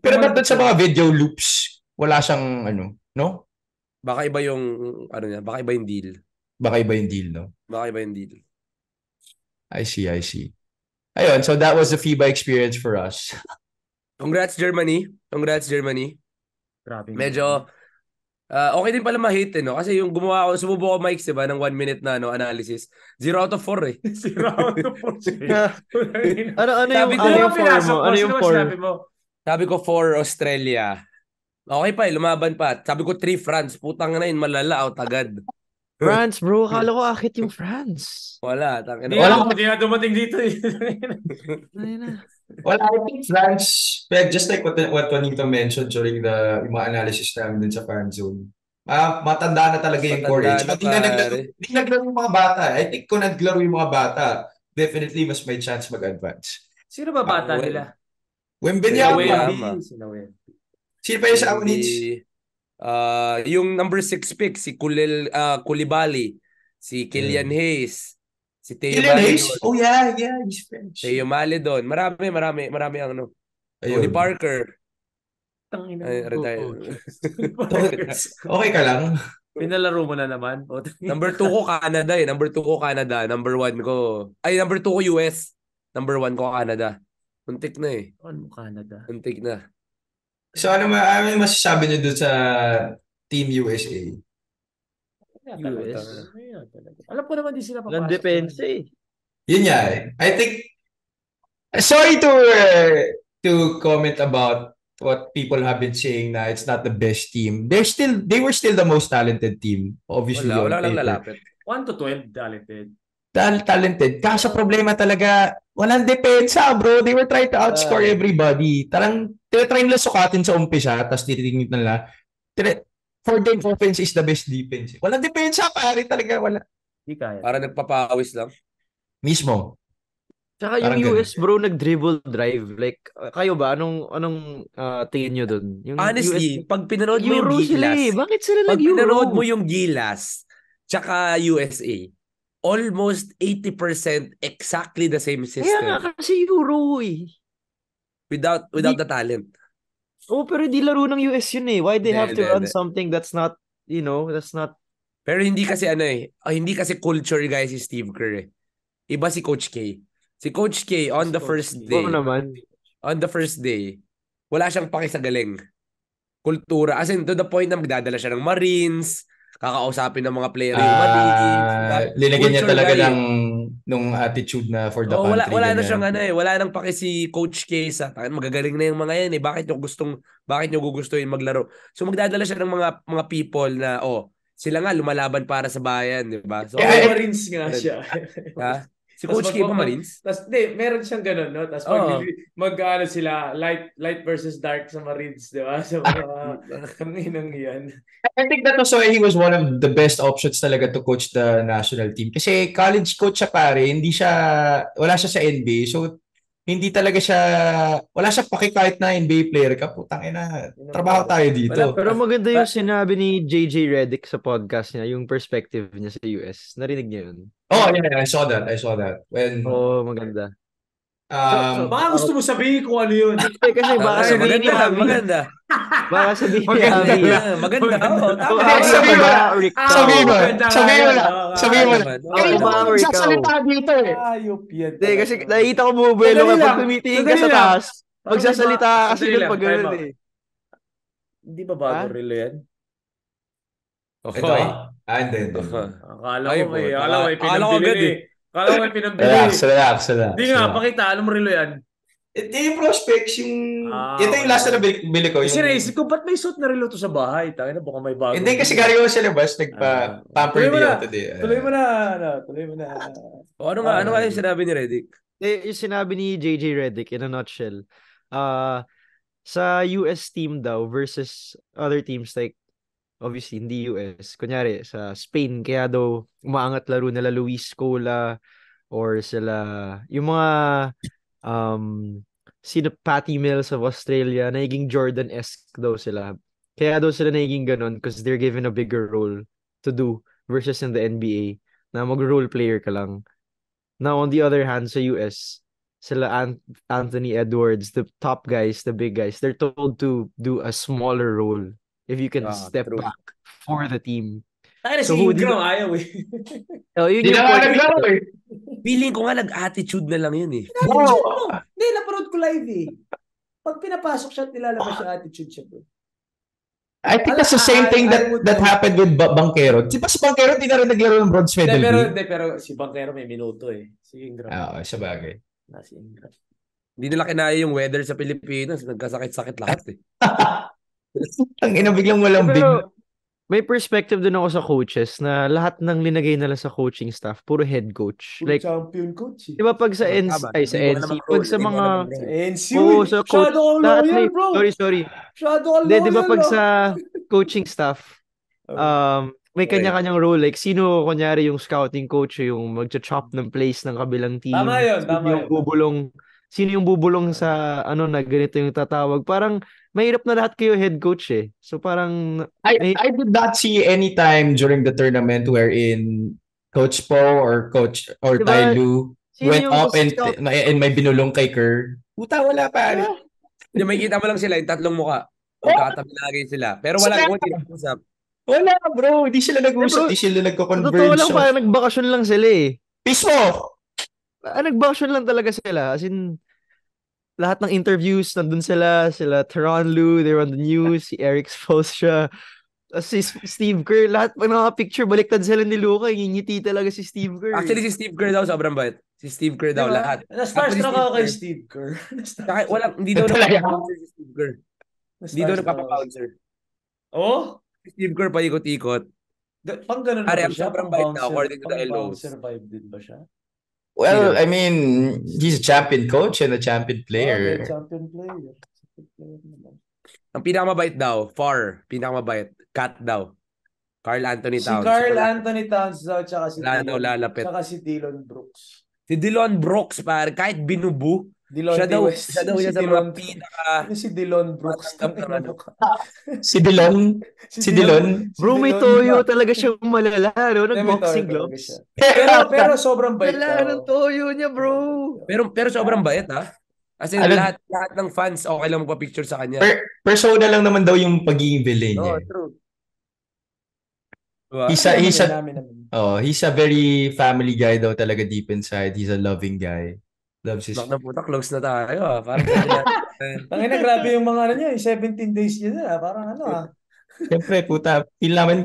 Pero ba't doon sa mga video loops, wala siyang no? Baka iba yung niya, baka iba yung deal. Baka iba yung deal, no? Baka iba yung deal. I see. Ayun, so that was the FIBA experience for us. Congrats Germany. Grabe. Medyo okay din pala ma-hate no? Kasi yung sumubo ko Mike, diba, ng 1 minute na analysis. 0 out of 4 eh. 0 out of 4. Ano yung form mo? Sabi ko 4 Australia. Okay pa lumaban pa. Sabi ko 3 France. Putang na yun, malala out agad. France, bro. Akala ko akit yung France. Wala. Hindi na dumating dito eh. Well, I think France, just like what Juanito mentioned during yung mga analysis namin din sa fan zone, matanda na talaga yung core age. Di naglaro yung mga bata. I think kung naglaro yung mga bata, definitely mas may chance mag-advance. Sino ba bata nila? Wembanyama. Sino pa yung sa Aunits? Yung number 6 pick, si Koulibaly, si Kylian Hayes, si Theo Maledon. Oh yeah, he's French. Theo Maledon. Marami ang Tony Parker. Retire. Okay ka lang? Pinalaro mo na naman. Number 2 ko Canada eh. Number 2 ko Canada. Number 1 ko... number 2 ko US. Number 1 ko Canada. Untik na eh. Ano Canada? Untik na. So ano masasabi niyo doon sa Team USA? US? Alam ko naman di sila papasok. Walang depensa eh. Yun nga eh. I think... Sorry to comment about what people have been saying na it's not the best team. They were still the most talented team. Obviously. Wala lang lalapit. 1 to 12 talented. Talented. Kaso problema talaga, walang depensa, bro. They were trying to outscore everybody. Tinatry nila sukatin sa umpisa, tapos tinitingnan nila. For them, offense is the best defense. Walang depensa, pare. Talaga, wala. Di kaya. Para nagpapawis lang. Mismo. Tsaka yung US, bro, nag-dribble drive. Like, kayo ba? Anong tingin nyo dun? Yung Honestly, pag pinanood mo yung Euro sila Gilas, eh. Bakit sila pag nag-Euro? pinanood mo yung Gilas, tsaka USA, almost 80% exactly the same system. Kaya nga kasi Euro eh. Without the talent. Pero di laro ng US yun eh. Why they have to run Hindi. something that's not, that's not... Pero hindi kasi hindi kasi culture guys si Steve Kerr eh. Iba si Coach K. Si Coach K on the first day. Oo naman. On the first day, wala siyang paki sa galing. Kultura. As in, to the point na magdadala siya ng Marines, kakausapin ng mga player yung Marines. Linagyan niya talaga nung attitude na for the country. Wala na siyang wala nang paki si Coach K sa magagaling na yung mga yan eh. Bakit nyo gugustuhin maglaro? So magdadala siya ng mga people na sila nga lumalaban para sa bayan, di ba? So Marines nga siya. Ha? Si Coach K pa Marines? Meron siyang ganun, no? Tapos mag-ano sila, light versus dark sa Marines, di ba? Sa mga kanginang yan. I think that was why he was one of the best options talaga to coach the national team. Kasi college coach siya pare, wala siya sa NBA. So, hindi talaga wala siya paki kahit na NBA player ka. Putang ina, trabaho tayo dito. Pero maganda yung sinabi ni JJ Redick sa podcast niya, yung perspective niya sa US. Narinig niyo yun? Oh, yeah, I saw that. Maganda. Baka gusto mo sabihin kung ano yun. Kasi baka sabihin ni Javi. Maganda. Baka sabihin ni Maganda Abby. lang. Maganda. Oo, tama. Kung Hindi, Abby sabihin ako mo ba, na. or ikaw? Sabihin mo. maganda nga Sabihin mo yan. na. Oo, Sabihin mo na. naman. Ako Kanina ba pa or ikaw? magsasalita dito eh. Ayop yan Hindi, kasi talaga. nakikita ko bumubuelo Sandali ka pag lang. tumitingin ka Sandali sa lang. taas. Parang Magsasalita ka kasi sandali doon lang, pag time gano'n out. eh. Hindi ba bago Ha? relo yan? Ito? Hoy. Hindi. Akala Ay, ko may, puta. akala ko may Akala ko pinambili agad eh. Akala ko may pinambili. Relax. Hindi nga, pakita. Anong relo yan? Ito yung prospects, yung... ito yung last na bili ko. Kasi Yung... naisip ko, ba't may suit na relo to sa bahay? Tangina, baka may bago. Hindi kasi galing ko sa labas, nagpa-pamper Tuloy mo day na. ako today. Tuloy mo na. Tuloy mo na. O ano nga yung sinabi ni Redick? Yung sinabi ni JJ Redick in a nutshell, sa US team daw versus other teams like obviously hindi US, kunyari sa Spain, kaya daw umaangat laro nila Luis Scola or sila yung mga sino Patty Mills of Australia, naging Jordan-esque daw sila. Kaya daw sila naging ganun because they're given a bigger role to do versus in the NBA na mag-role player ka lang. Now, on the other hand, sa US, sila Anthony Edwards, the top guys, the big guys, they're told to do a smaller role if you can step true. back for the team. Tangina, So, si who Ingram did- ayaw eh. Yun Hindi yung na nga point. naglaro eh. Feeling ko nga nag-attitude na lang yun eh. Oo. Hindi, napanood ko live eh. Pag pinapasok siya at nilalabas siya attitude siya bro. I think that's the same thing that happened with Banquero. Si Banquero, hindi na rin naglaro ng bronze medal. Pero si Banquero may minuto eh. Si Ingram. Oo, sa bagay. Si Ingram. Hindi nila kinaya yung weather sa Pilipinas. Nagkasakit-sakit lahat eh. Ang ina, biglang walang big. Pero may perspective din ako sa coaches na lahat ng linagay nila sa coaching staff, puro head coach. Like, champion coach eh. di ba pag sa Tama. NC, sa Hindi mo NC, alam ang pag role, sa hindi mo mga, alam ang role. NC, oo, sa coach, masyado kang lahat loyal may, bro. sorry. Masyado kang Hindi, di ba loyal, pag no? sa coaching staff, may Okay. kanya-kanyang role. Like, sino, kunyari, yung scouting coach, yung magcha-chop ng plays ng kabilang team. Tama yun, Sino tama yung yun. bubulong, sino yung bubulong sa, na ganito yung tatawag. Parang, mahirap na lahat kayo head coach eh. So, parang, I did not see any time during the tournament wherein Coach Po or Coach or Diba, Tai Lu sino went yung up scout? and may binulong kay Kerr. Puta, wala pa. Hindi, may kita mo lang sila, yung tatlong muka. Magkatabi lagi sila. Pero walang usap. Wala, bro. Hindi sila nag-usap. bro, Hindi sila Sa nagko-converge. totoo lang, parang nagbakasyon lang sila eh. Mismo! Nagbakasyon lang talaga sila. As in, lahat ng interviews, nandun sila Teron Lu, they're on the news, si Eric Spoelstra, si Steve Kerr, lahat ng mga picture, baliktad sila ni Luka, ngingiti talaga si Steve Kerr. Actually, si Steve Kerr daw, sobrang bait. Si Steve Kerr daw, Diba? lahat. Na-starstruck ako kay Steve Kerr. Saka, hindi daw Talaga? nagpapabouncer si Steve Kerr. Hindi daw nagpapabouncer. Oh? Si Steve Kerr pa ikot-ikot. Pang ganun na Pare, ba ang siya? sobrang Pang bait na, bouncer- according to the pang LOs. bouncer vibe din ba siya? Well, I mean, he's a champion coach and a champion Okay, player. champion player. Champion player naman. Ang pinakamabait daw, pinakamabait, Cat daw. Carl Anthony Si Towns. Carl Anthony Towns daw, tsaka si Wala daw lalapit. Tsaka si Dillon Brooks. Si Dillon Brooks, pare, kahit binubu, Dillon siya daw West. isa Si sa mga Dillon- pinaka Ano si Dillon Brooks? matanggap ng ano. Si Dillon. Si Dillon. Bro, may toyo talaga siyang malala, no? Nag-boxing gloves. Pero sobrang bait Wala daw. ng toyo niya, bro. Pero sobrang bait ha. As in, Ano- lahat ng fans okay lang magpa-picture sa kanya. Persona lang naman daw yung pagiging villain niya. Oh, true. Diba? He's a very family guy daw talaga deep inside. He's a loving guy. Loves his... Nak na puta, close na tayo ah. Parang Tangina, grabe yung mga ano niya, yung 17 days niya na, parang ano ah. Siyempre, puta, feel namin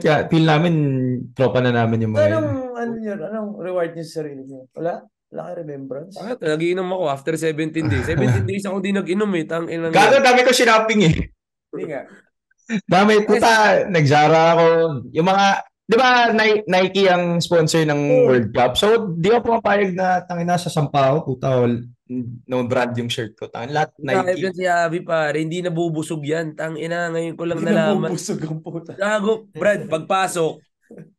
tropa na namin yung mga yun. Anong reward niya sa sarili niya? Wala kay remembrance. Bakit? Nag-iinom ako after 17 days. 17 days ako di nag-inom eh. Gago, dami ko sinapping eh. Hindi nga. Dami, puta, nag-Zara ako. Yung mga, di ba, Nike ang sponsor ng World Cup. So, di ako pumapayag na tangina sa sampa ako, puta, no brand yung shirt ko. Tangin, lahat Nike. Nike. Yan si Javi pare, hindi nabubusog yan. Tangina, ngayon ko lang Hindi nalaman. nabubusog ang puta. Gago, Brad,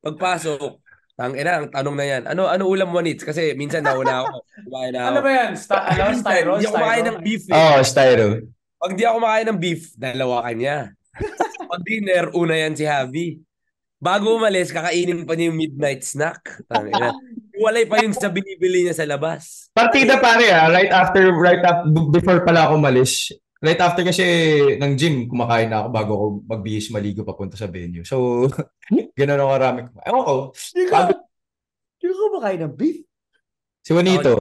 pagpasok, tangina, ang tanong na yan. Ano ulam mo, Nits? Kasi minsan nauna ako. Kumain na ako. Ano ba yan? Styro? Hindi ako kumakain ng beef eh. Oh, Styro. Pag di ako kumakain ng beef, dalawa kanya. Pag dinner, una yan si Javi. Bago umalis, kakainin pa niya yung midnight snack. Tangina. Walay pa yung sa binibili niya sa labas. Partida pare right after, before pala ako malis, right after kasi ng gym, kumakain na ako bago ako magbihis maligo papunta sa venue. So, gano'n ako karami. Ewan ko, Hindi ka, pagod hindi ka kumakain ng beef. si Juanito.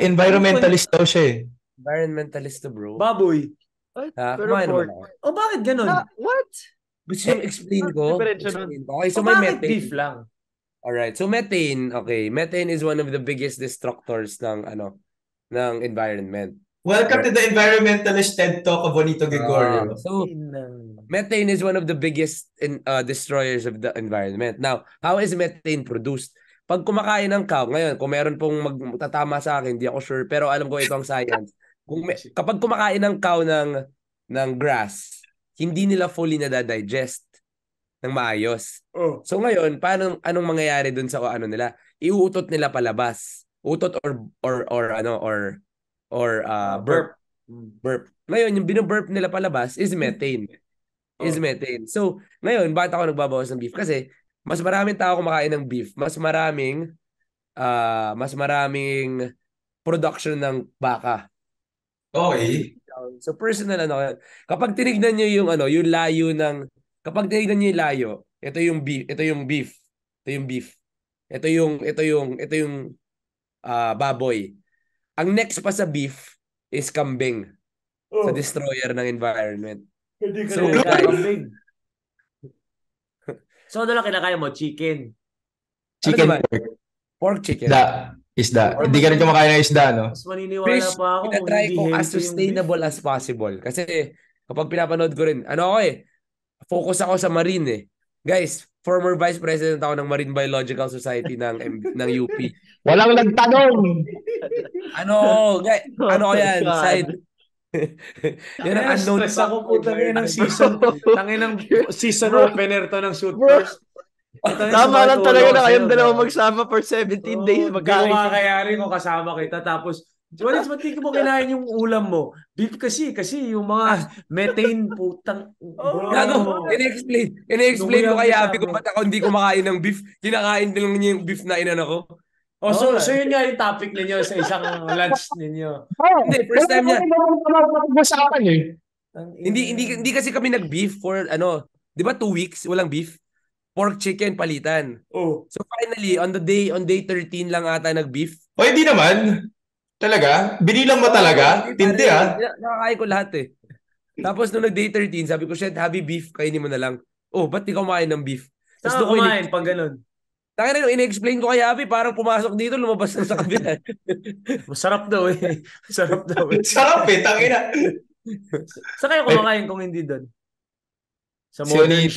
Environmentalist daw siya eh. Environmentalist to bro. Baboy. Ha? Pero Kumain naman pork. ako. O bakit ganun? What? Gusto nyo explain ko? Diferensya nun. Explain ko. Okay, O so may bakit methane. beef lang? Alright, so methane, okay. Methane is one of the biggest destructors ng ng environment. Welcome to the Environmentalist TED Talk of Juanito Gregorio. So methane is one of the biggest destroyers of the environment. Now, how is methane produced? Pag kumakain ng cow, ngayon, kung meron pong magtatama sa akin, hindi ako sure, pero alam ko ito ang science. Kapag kumakain ng cow ng grass, hindi nila fully nadadigest ng maayos. Oh. So ngayon, anong mangyayari dun sa nila? Iuutot nila palabas. Utot or burp. Burp. Ngayon, yung binu-burp nila palabas is methane. Methane. So, ngayon, bakit ako nagbabawas ng beef? Kasi, mas maraming tao kumakain ng beef. Mas maraming production ng baka. Okay. So, personal kapag tinignan nyo yung yung layo ng, kapag tinignan nyo yung layo, ito yung beef. Ito yung baboy. Ang next pa sa beef is kambing. Sa destroyer ng environment. Hindi ka So, na guys. kambing. So, ano lang kinakain mo? Chicken. Chicken, Ano pork, Pork chicken. isda. Hindi ka rin kumakain ng isda, no? Mas maniniwala Fish, pa ako kung tinatry hindi ko as healthy yung sustainable beef. as possible. Kasi kapag pinapanood ko rin, focus ako sa marine eh. Guys, former vice president ako ng Marine Biological Society ng UP. Walang nagtanong! Guys, ko yan? God. Side. Yan ang unknown Stress fact. ako po tangin ng season. Tangin ng season opener to ng shoot first. Tama lang talaga na kayong dalawa magsama for 17 days. Hindi ko Magkain. kakayarin kung kasama kita. Tapos, Jolis, ba't di mo kinain yung ulam mo? Beef kasi yung mga methane putang. Gago, in-explain ko kay Abby kung ba't ako hindi kumakain ng beef. Kinakain lang niya yung beef na inano ko. So yun nga yung topic ninyo sa isang lunch ninyo. Hindi, first time niya. Masakan eh. Hindi kasi kami nag-beef for 'di ba 2 weeks walang beef? Pork chicken palitan. Oh. So finally on day 13 lang ata nag-beef. O hindi naman. Talaga? Binilang mo talaga? Tindi ah. Nakakain ko lahat eh. Tapos nung nag-day 13, sabi ko, shit, happy beef, kainin mo na lang. Oh, ba't di ka kumain ng beef? Saan ka kumain pag ganun? Tangina, in-explain ko kay Abby, parang pumasok dito, lumabas na sa kabila. Masarap daw eh. Masarap daw eh. Sarap eh, tangina. Saan kayo kumakain kung hindi doon? Sa modern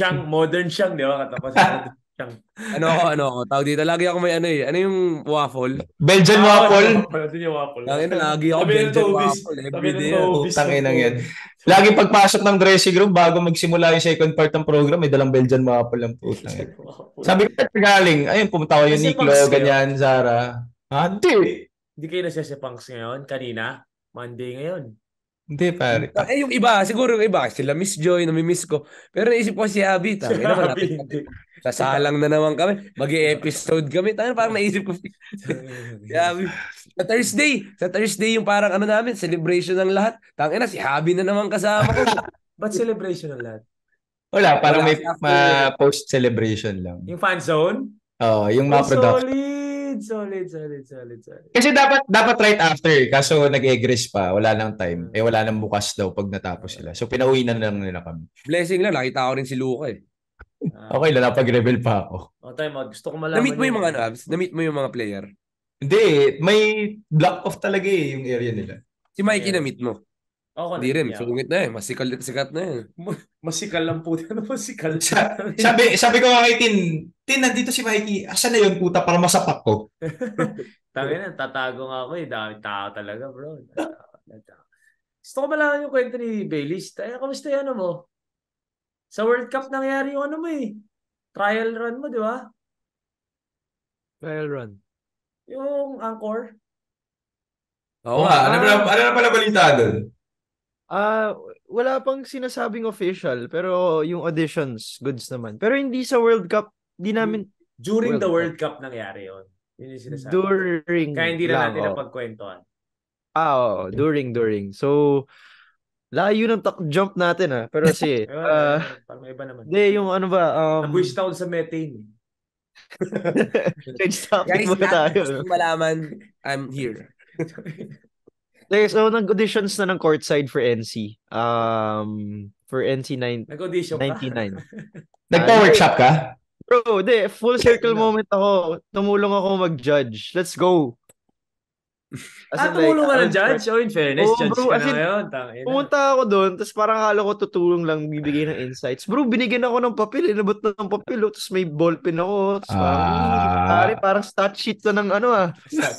siyang, di ba? Katapat sa modern siyang. Ano, tawag dito. Lagi ako may ano yung waffle. Belgian waffle. Pwede yung waffle. Lagi ako Sabi ng Belgian Tobis. waffle. Sabi Everyday ng yan. Tobis. Tangin lang yan. Lagi pagpasok ng dressing room, bago magsimula yung second part ng program, may dalang Belgian waffle lang po. Sabi ko, galing. Ayun, pumunta ko yung Kasi Niklo, pang ganyan, Zara. Hindi. Hindi kayo nagsisepangs ngayon? Kanina? Monday ngayon? Hindi, pare. Yung iba, siguro yung iba, sila Miss Joy, namimiss ko. Pero naisip ko si Abby, tangina malapit. Sasalang na naman kami. Mag-episode kami. Tangina, parang naisip ko. Si Abby. Sa Thursday yung parang namin, celebration ng lahat. Tangina, si Abby na naman kasama ko. Ba't celebration ng lahat? Wala, parang Wala, may post-celebration lang. Yung fan zone? Oo, yung mga production. Solid. Kasi dapat right after, kaso nag-egress pa, wala nang time. Wala nang bukas daw pag natapos sila. So pinauwi na lang nila kami. Blessing lang, nakita ko rin si Luca eh. Okay lang, napag-rebel pa ako. Gusto ko malaman. Na-meet mo yung mga Abs? Na-meet mo yung mga player? Hindi, may block off talaga yung area nila. Si Mikey na-meet mo? Hindi rin, sungit na eh. Sikat na eh. Masikal lang po. Masikal. Sabi ko nga kay Tin, nandito si Mikey. Asan na yun, puta, para masapak ko? Tangina, tatago nga ako eh. Dami tao talaga, bro. Gusto ko malaman yung kwento ni Baylis. Kamusta yung mo? Sa World Cup nangyari yung mo eh. Trial run mo, di ba? Trial run. Yung Anchor. Oo nga, ano na pala balita doon? Wala pang sinasabing official, pero yung auditions, goods naman. Pero hindi sa World Cup, di namin... During the World Cup nangyari yun. Yun yung sinasabi. During Kaya hindi na natin napagkwentuhan. Oo, during. So, Layo ng jump natin ah. Pero sige. Parang may iba naman. Hindi, yung ano ba? Nabuwis ako sa methane. Change topic Guys, muna tayo. gusto malaman, I'm here. Okay, so nag-auditions na ng courtside for NC. For NC Nag-audition ka? 99. Nagpa-workshop ka? Bro, full circle moment ako. Tumulong ako mag-judge. Let's go. As in, Tumulong ka I ng was judge? In fairness, Oo, judge bro, ka as na in, ngayon. Tangina. pumunta ako doon, tapos parang akala ko tutulong lang, bibigay ng insights. Bro, binigyan ako ng papel, inabot na ng papel, tapos may ballpen ako, tapos parang, pare, parang stat sheet na ng ano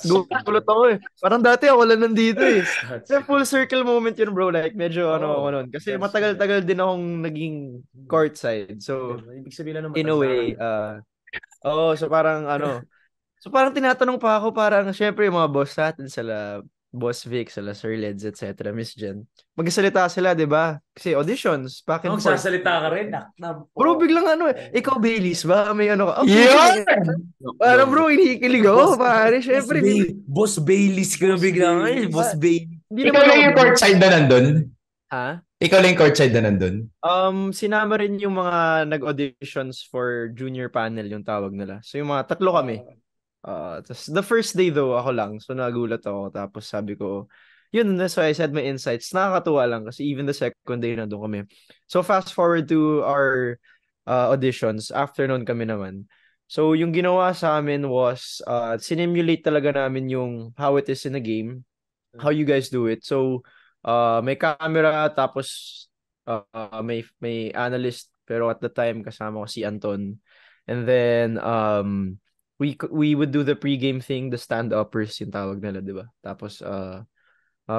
Gulat ako eh. Parang dati ako lang nandito eh. Kaya full circle moment yun, bro. Like, medyo ako nun. Kasi matagal-tagal din akong naging courtside. So, ibig sabihin lang in a way, so parang So parang tinatanong pa ako, parang syempre yung mga boss natin sila, Boss Vic, sila Sir Leds, etc. Miss Jen. Magsalita sila, di ba? Kasi auditions, back and forth. Sasalita ka rin. Bro, biglang ikaw Baileys ba? May ka? Yun! Parang bro, inikilig ako, pare. Syempre. Boss Baileys ka na biglang. Boss Baileys. Ikaw lang yung courtside na nandun? Ha? Ikaw lang yung courtside na nandun? Sinama rin yung mga nag-auditions for junior panel, yung tawag nila. So yung mga tatlo kami. Tapos the first day though, ako lang. So nagulat ako. Tapos sabi ko, yun, that's why I said my insights. Nakakatuwa lang kasi even the second day nandun kami. So fast forward to our auditions. After nun kami naman. So yung ginawa sa amin was, sinimulate talaga namin yung how it is in a game. How you guys do it. So, may camera, tapos may analyst. Pero at the time, kasama ko si Anton. And then, we would do the pre-game thing, the stand-uppers yung tawag nila, di ba? Tapos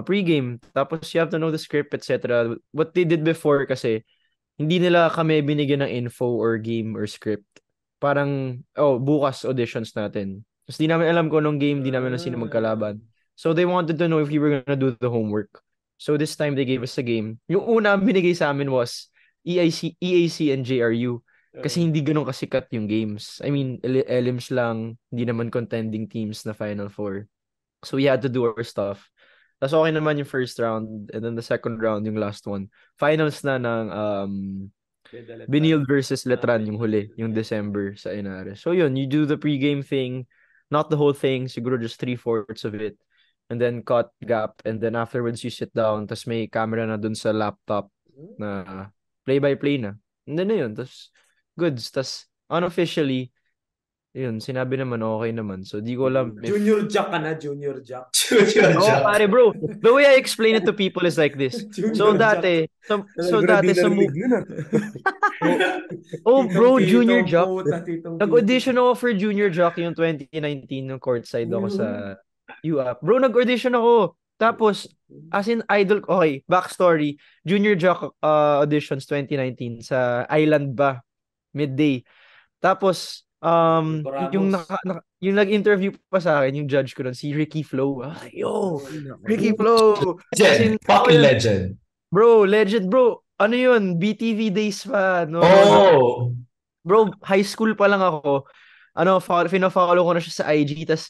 pre-game, tapos you have to know the script, etc. What they did before kasi hindi nila kami binigyan ng info or game or script. Parang bukas auditions natin. Tapos di namin alam kung anong game, di namin alam sino magkalaban. So they wanted to know if we were gonna do the homework. So this time they gave us a game. Yung una binigay sa amin was EAC and JRU. Kasi hindi ganun kasikat yung games. I mean, elims lang, hindi naman contending teams na Final Four. So we had to do our stuff. Tapos okay naman yung first round, and then the second round, yung last one. Finals na ng Benil versus Letran yung huli, yung December sa Inares. So yun, you do the pre-game thing, not the whole thing, siguro just 3/4 of it. And then cut, gap, and then afterwards you sit down, tapos may camera na dun sa laptop na play-by-play na. And then na yun, tapos goods. Tas unofficially, yun, sinabi naman okay naman. So, di ko alam. Junior Jack ka na, Junior Jack. Pare, bro. The way I explain it to people is like this. So, dati, bro, Junior Jack. Nag-audition ako for Junior Jack yung 2019 ng courtside ako sa UAP. Bro, nag-audition ako. Tapos, as in idol, okay, backstory. Junior Jack auditions 2019 sa Island ba? Midday. Tapos, yung nag-interview pa sa akin, yung judge ko nun, si Ricky Flo. Ricky Flo. Legend. Fucking legend. Bro, legend, bro. Ano yun? BTV days pa. No? Bro, high school pa lang ako. Fina-follow ko na siya sa IG. Tas,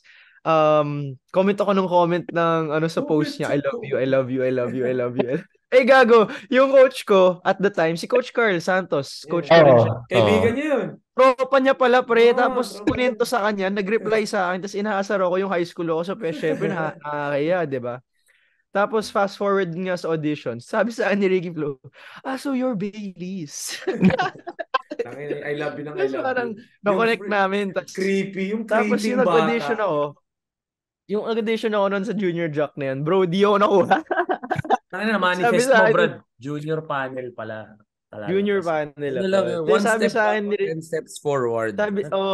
comment ako ng comment ng sa post niya, I love you, I love you, I love you, I love you. Gago, yung coach ko at the time, si Coach Carl Santos, coach ko rin siya. Kaibigan niya yun. Tropa niya pala, pre. Tapos, kunento sa kanya, nag-reply sa akin, tapos inaasar ako yung high school ako. So, syempre, nakakaya, di ba? Tapos, fast forward nga sa audition, sabi sa akin ni Ricky Flo, so you're Baileys. I love you ng I love you. Parang, na-connect namin. Creepy, yung tapos, creepy yung nag-audition ako, yung audition ako nun sa Junior Jack na yan, bro, di ako nakuha. Manifest mo, Brad. Junior panel pala. Junior panel. One sabi step sa akin, 10 steps forward.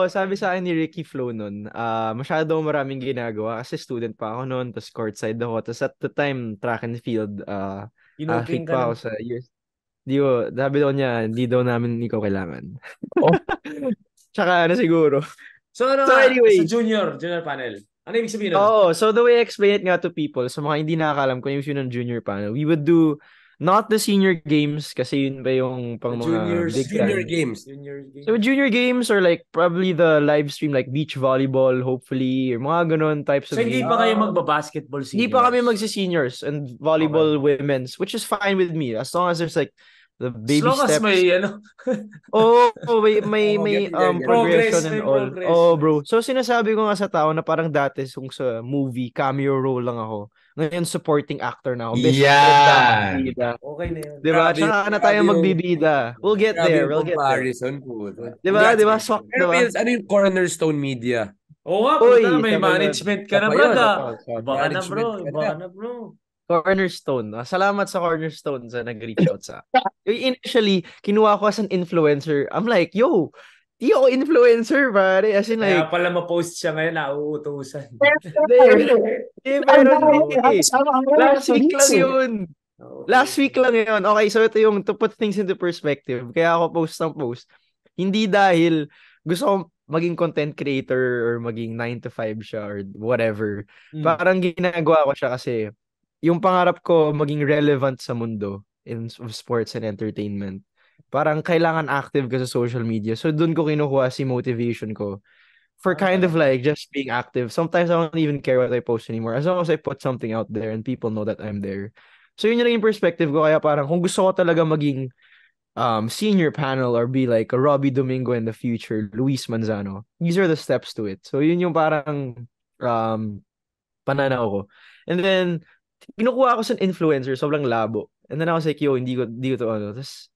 Sabi sa akin ni Ricky Flo nun, masyado maraming ginagawa kasi student pa ako nun, tapos courtside ako. Tapos at the time, track and field, athlete pa ako sa years. Sabi daw niya, hindi daw namin ikaw kailangan. Tsaka siguro. So anyway, sa junior panel. Ano ibig sabihin nun? So the way I explain it nga to people, sa mga hindi nakakalam kung yung ng junior panel, we would do Not the senior games kasi yun ba yung pang mga Juniors. big Junior time. games. Junior game. So junior games or like probably the live stream like beach volleyball hopefully or mga ganun types So of hindi games. pa kayo magbabasketball Hindi pa kami seniors? magsi-seniors and volleyball women's, which is fine with me as long as there's like the As baby long as steps. may ano. May Progress, progression and may all. progress. Oh, bro. So sinasabi ko nga sa tao na parang dati sa movie cameo role lang ako. Ngayon supporting actor na ako. Best friend na ako, Yan. bida. Okay na yun. Diba? Grabe Tsaka na tayo yung- magbibida. We'll get Grabe there. yung We'll get there. comparison po. Diba? Congrats. Diba? Swak, Pero diba? Pils, ano yung Cornerstone Media? Oo nga, Uy, puta, may isa pa yun. management ka na, Isa pa bro. yun. Iba ka na, bro. Management ka Iba na. ka na, bro. Cornerstone. Salamat sa Cornerstone sa nag-reach out sa. Initially, kinuha ko as an influencer. I'm like, yo, di ako influencer, pare. As in Kaya like, pala ma-post siya ngayon, nauutusan. pero hindi. Last week lang yun. Okay. Last week lang yun. Okay, so ito yung to put things into perspective. Kaya ako post ng post. Hindi dahil gusto ko maging content creator or maging 9 to 5 siya or whatever. Parang ginagawa ko siya kasi yung pangarap ko maging relevant sa mundo in sports and entertainment. Parang kailangan active ka sa social media. So doon ko kinukuha si motivation ko for kind of like just being active. Sometimes I don't even care what I post anymore as long as I put something out there and people know that I'm there. So yun yung perspective ko. Kaya parang kung gusto ko talaga maging senior panel or be like a Robbie Domingo in the future, Luis Manzano, these are the steps to it. So yun yung parang pananaw ko. And then kinukuha ko sa influencer, sobrang labo. And then I was like, yo, hindi ko to ano. Tapos,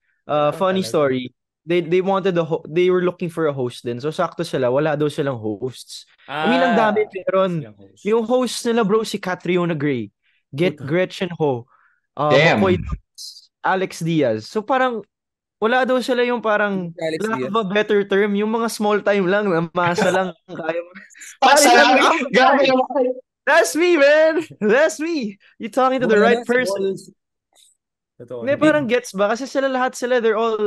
funny story, they wanted they were looking for a host din. So sakto sila, wala daw silang hosts. I mean, ang dami meron. Yung host nila, bro, si Catriona Gray, Gretchen Ho, Damn. McCoy, Alex Diaz. So parang wala daw sila yung parang Alex lack Diaz. of a better term, yung mga small time lang, masa lang kaya mo. Pasa lang. Grabe. That's me, man. That's me. You're talking to the right person. Hindi, parang gets ba? Kasi lahat sila, they're all,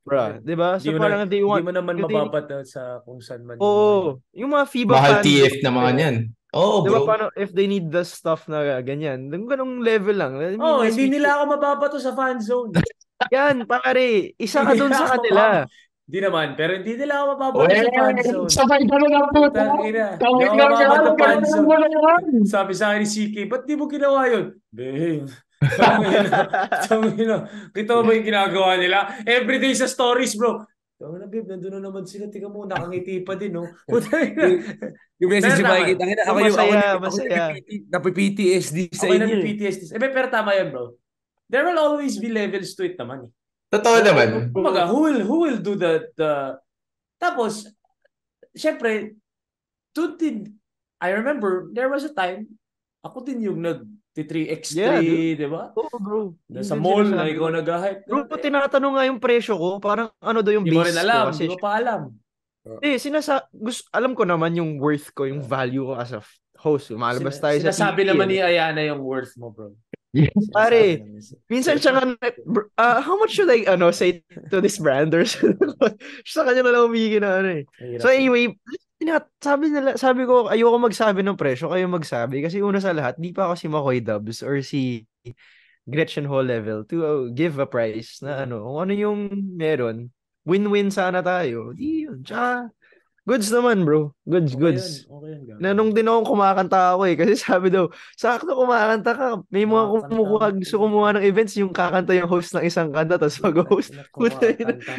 bruh, di ba? So parang they want... Hindi mo naman mababat sa kung saan man. Oo. Yung mga FIBA Mahal fans. TF na mga yan. Oo, Di ba, bro. paano if they need the stuff na ganyan, ganung level lang. I mean, hindi nila ako mababato sa fan zone. Yan, pare. Isa ka dun sa kanila. Hindi naman, pero hindi nila ako mababato sa fan zone. Sabay ka lang po. Hindi ako mababato sa fan zone. Sabi sa akin ni CK, ba't di mo ginawa yun? Babe. Kita mo ba yung ginagawa nila? Everyday sa stories, bro. Tama na, babe, nandun na naman sila. Tika mo, nakangiti pa din, no? Yung message yung makikita. Ako masaya. Napi-PTSD sa Okay na inyo. PTSD. Pero tama yan, bro. There will always be levels to it naman. Totoo naman. Kumbaga, who will do the... Tapos, syempre, I remember, there was a time, ako din yung nag-3x3, di ba? Oo, bro. Sa mall na ikaw nag-hype. Bro, tinatanong nga yung presyo ko, parang ano daw yung Di mo base rin alam, ko. Kasi, di mo pa alam. alam ko naman yung worth ko, yung value ko as a host. Malabas tayo sa TV. Sinasabi naman ni Ayana yung worth mo, bro. Pare, minsan siya nga, how much should I say to this brand or sa kanya na lang humingi na ano eh. So anyway, sabi ko, ayoko magsabi ng presyo, kayo magsabi. Kasi una sa lahat, di pa ako si McCoy Dubs or si Gretchen Hall level to give a price na kung ano yung meron. Win-win sana tayo. Di yun. Tsaka, goods naman, bro. Goods. Okay yan. Nung din akong kumakanta ako eh. Kasi sabi daw, sakto kumakanta ka. May mga gusto kumuha ng events yung kakanta yung host ng isang kanta tapos mag-host.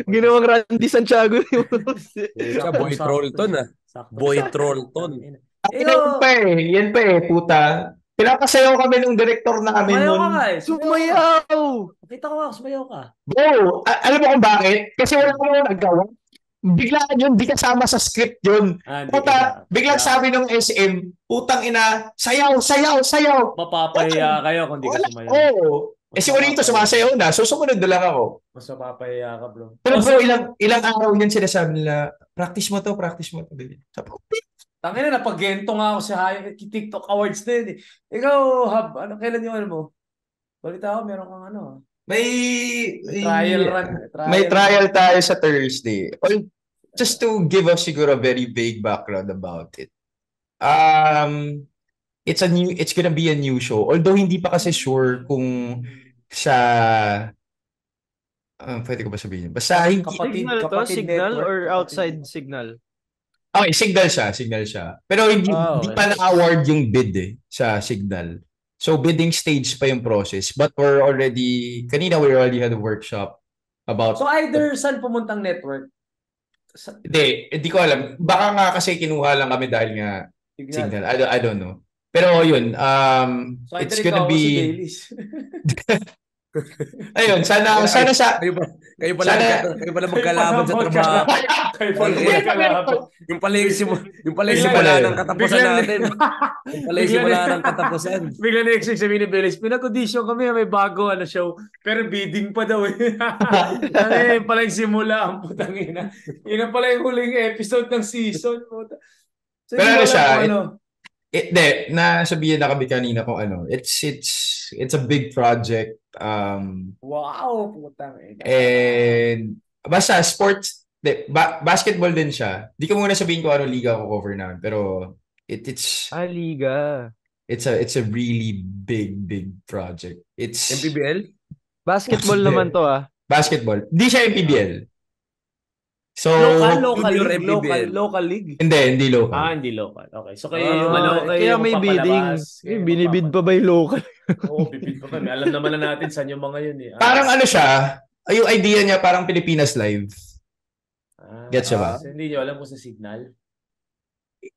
Ginawang Randy Santiago yung host. Boy Trollton Boy Trollton. Yan pa eh, puta. Pinapasayaw kami ng director namin Sumayaw nun. ka nga eh. Sumayaw! Nakita ko nga, sumayaw ka. Bro, alam mo kung bakit? Kasi wala ko nagawa. Biglaan yun, di kasama sa script yun. Puta, biglang sabi ng SM, putang ina, sayaw. Mapapahiya kayo kung di ka sumayaw. Oo. Si Juanito sumasayaw na, so sumunod na lang ako. Mas mapapahiya ka, bro. Pero bro, ilang araw niyan sinasabi nila, practice mo to. Sabi ko, Tangina na, pag-gento nga ako sa TikTok Awards din. Ikaw, Hab, kailan yung mo? Balita ko, meron kang may trial run. May trial tayo sa Thursday. Just to give us siguro a very vague background about it. It's gonna be a new show. Although hindi pa kasi sure kung sa pwede ko ba sabihin? Basta Parang hindi Signal to? kapatid Signal network, or kapatid outside network. signal? Okay, signal siya. Pero hindi Okay. pa na-award yung bid sa signal. So bidding stage pa yung process. But kanina we already had a workshop about, So either saan pumuntang network? Sa hindi ko alam. Baka nga kasi kinuha lang kami dahil nga signal. signal. I don't know. Pero yun, So it's either gonna ikaw o si be, Baileys. ayun, sana sa, Kayo pala sana, magkalaban sa trabaho. Kayo pala magkalaban. Yung pala yung Bigla- simula ng katapusan bigla- natin. Yung pala yung simula ng katapusan. Bigla next week sabihin ni Baileys, pinag-audition kami, may bago show. Pero bidding pa daw eh. Yun pala yung simula, ang putang ina. Yun pala yung huling episode ng season. Puta. So, Pero hindi ko ano siya, alam kung nasabihin na kami kanina kung ano, it's a big project. Wow, putang ina. And basta sports, basketball din siya. Di ko muna sabihin kung ano liga ko cover namin, pero it's Liga. it's a really big project. It's MPBL? Basketball naman to basketball. Di siya MPBL. So Junior MPBL. Local league. hindi local. Hindi local. Okay. So kayo yung kayo kaya yung may bidding. magpapalabas, kayo yung Binibid pa ba yung local? Oo, bibid pa kami. Alam naman na natin saan yung mga yun eh. Parang ano siya, yung idea niya parang Pilipinas Live. Gets siya ba? Hindi nyo alam kung sa signal.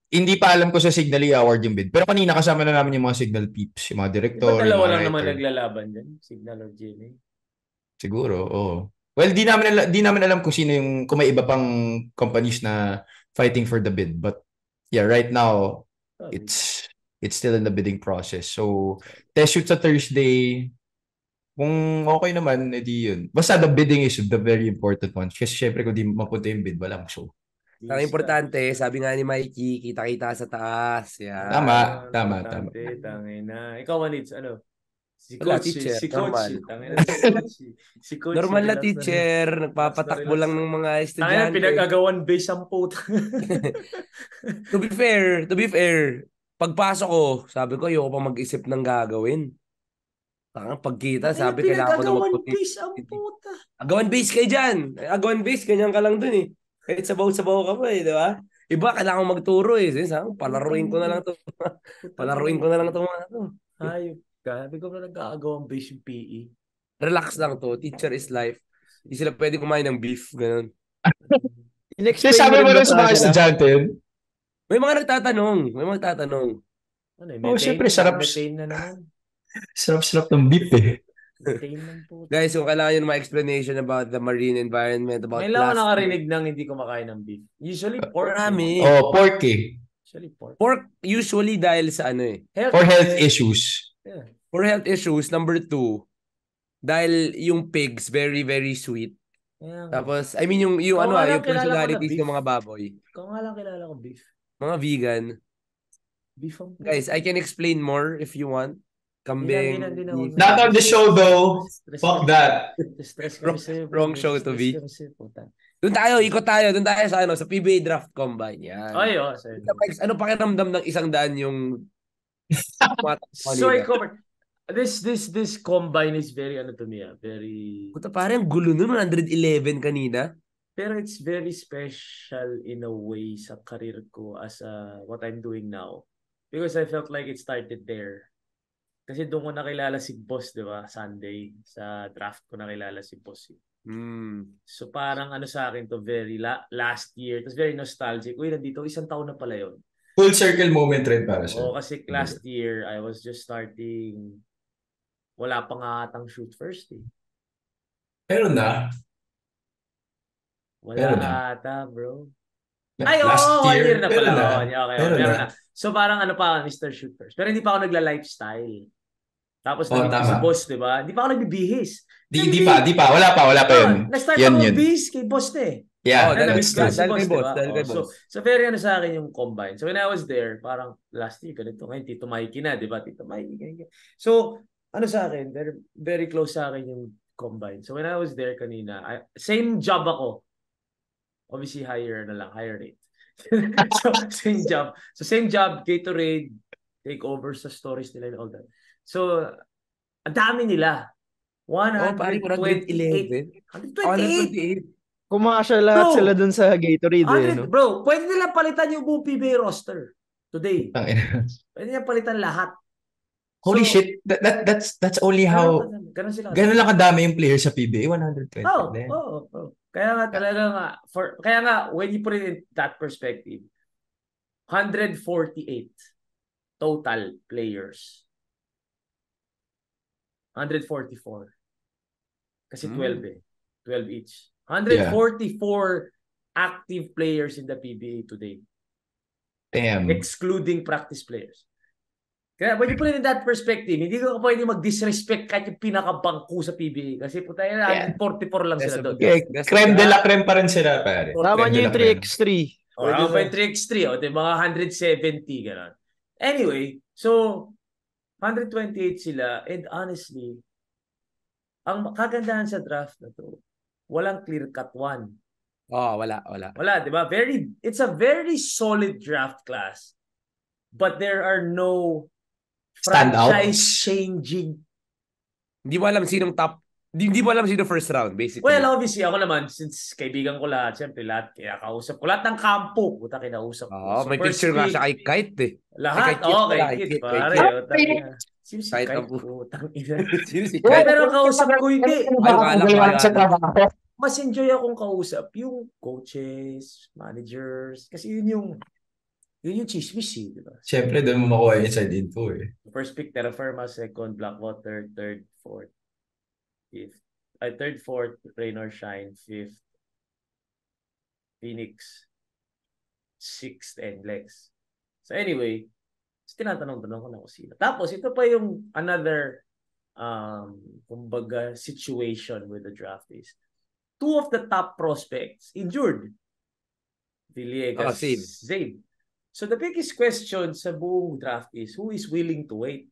Hindi pa alam ko sa Signal i-award yung bid. Pero kanina kasama na namin yung mga Signal peeps, yung mga director, Diba dalawa yung lang mga naman writer. naglalaban dyan? Signal or GMA? Siguro, oo. Well, di namin alam kung sino kung may iba pang companies na fighting for the bid. But yeah, right now, it's still in the bidding process. So, test shoot sa Thursday. Kung okay naman, edi yun. Basta the bidding is the very important one. Kasi syempre kung di mapunta yung bid, walang show. Ang importante, sabi nga ni Mikey, kita-kita sa taas. Yan. Tama. Tangina. Ikaw, Manits, ano? Si Wala, Coach, teacher, si normal. Coach. Tangina, si Coach. Si Coach. Normal na relax teacher, nagpapatakbo relax. lang ng mga Tangina, estudyante. pinag-agawan base ang puta. To be fair, pagpasok ko, sabi ko, ayoko pa mag-isip ng gagawin. Pagkita, sabi, kailangan ko na Pinag-agawan mag-put. base ang puta. Agawan base kayo dyan. Agawan base, ganyan ka lang dun eh. Kahit sabaw-sabaw ka pa eh, di ba? Iba, kailangan ko magturo eh. Sabi, palaruin ko na lang to. Palaruin ko na lang to mga to. Ayop ka. Sabi ko na nag-aagawan base yung PE. Relax lang to. Teacher is life. Hindi sila pwede kumain ng beef. Ganun. Kasi sabi mo rin sa mga estudyante yun? May mga nagtatanong. Ano eh, Oh, syempre, sarap. Methane na naman. Sarap ng beef eh. Methane ng puta. Guys, kung kailangan nyo ng mga explanation about the marine environment, about Ngayon lang ako plastic. nakarinig ng hindi kumakain ng beef. Usually pork. Marami. Oh, pork eh. Usually pork. Pork, usually dahil sa ano eh. For health issues. Yeah. For health issues, number 2, dahil yung pigs, very, very sweet. Yeah. Tapos, I mean, yung Oo, ano, alam, yung kilala ko na personalities beef. ng mga baboy. Ikaw nga lang kilala ko beef. Mga vegan. Beef ang puta. Guys, I can explain more if you want. Kambing. Hindi na, beef. Not on the show though. Fuck that. Stress kami sa'yo. Wrong show to be. Stress kami sa'yo, puta. Doon tayo, ikot tayo. Doon tayo sa, sa PBA Draft Combine. Yan. Ay, oh. Sorry. Ano pakiramdam ng 100 yung... So, I covered. This combine is very, ano to me, very... Puta, parang gulo nun, 111 kanina. Pero it's very special in a way sa career ko as what I'm doing now. Because I felt like it started there. Kasi doon ko nakilala si Boss, di ba? Sunday. Sa draft ko nakilala si Boss. So parang ano sa akin to, very last year. Tapos very nostalgic. Uy, nandito, 1 taon na pala yun. Full circle moment rin para siya. Oo, kasi last year, I was just starting... Wala pa nga atang shoot first eh. Meron na. Wala Meron na. ata, bro. Ay, oo, Last 1 year, year na pala. meron na. Oo, okay, Meron meron na. na. So parang ano pa, Mr. Shoot first. Pero hindi pa ako nagla-lifestyle. Tapos nandito tama. si Boss, di ba? Hindi pa ako nagbibihis. Di pa. Wala pa yun. Na-start Yun, ako yun. bihis kay Boss na eh. Yeah, dahil that's kay true. Boss, diba? dahil kay Oh, Boss. so very ano sa akin yung combine. So when I was there, parang last year, ganito. Ngayon, Tito Mikey na, di ba? Tito Mikey, ganyan. So, ano sa akin, very, very close sa akin yung combine. So when I was there kanina, same job ako. Obviously, higher rate. So, same job. So, same job, Gatorade, take over sa stories nila and all that. So, ang dami nila. Oh, pare 128. 111. 128? Kumasya lahat Bro! sila dun sa Gatorade, eh, 100, no? bro, pwede nilang palitan yung buong PBA roster today. Tangina. Pwede nilang palitan lahat. Holy So, shit. That's only how ganun sila. ganun lang kadami yung player sa PBA, 120. Oh, Damn. oh. Kaya nga talaga nga kaya nga when you put it in that perspective, 148 total players. 144. Kasi 12 eh. 12 each. 144 active players in the PBA today, Damn. excluding practice players. Kaya when you put it in that perspective, hindi ko pwede mag-disrespect kahit yung pinakabangko sa PBA. Kasi puta yan, 144 lang sila doon. Yeah, creme de la creme pa rin sila, pare. Tama Creme de niyo la yung creme. 3x3. Pwede pa yung 3x3, mga 170, gano'n. Anyway, so, 128 sila, and honestly, ang kagandahan sa draft na to, walang clear-cut one. Oh, wala. Wala, di ba? It's a very solid draft class, but there are no franchise-changing. Hindi mo alam sinong top. Hindi mo alam sino first round, basically. Well, obviously, ako naman, since kaibigan ko lahat, siyempre lahat, kaya kausap ko. Lahat ng kampo, puta, kinausap ko. Oh, So, may first picture nga pick, siya kay Kite eh. lahat, kay Kit, pare. Sino si Kahit Kite? ang- Putang ina. Sino si Well, Kite? pero kausap ko hindi. Ay, Mas enjoy akong kausap yung coaches, managers, kasi yun yung chismis eh, di ba? Siyempre, doon mo makuha yung inside info eh. First pick, Terra Firma. Second, Blackwater. Third, fourth, fifth. Third, fourth, Rain or Shine. Fifth, Phoenix. Sixth, and Lex. So anyway, tinatanong-tanong ko na kung sino. Tapos, ito pa yung another kumbaga situation with the draft is two of the top prospects injured. Villegas, Zabe. So the biggest question sa buong draft is who is willing to wait?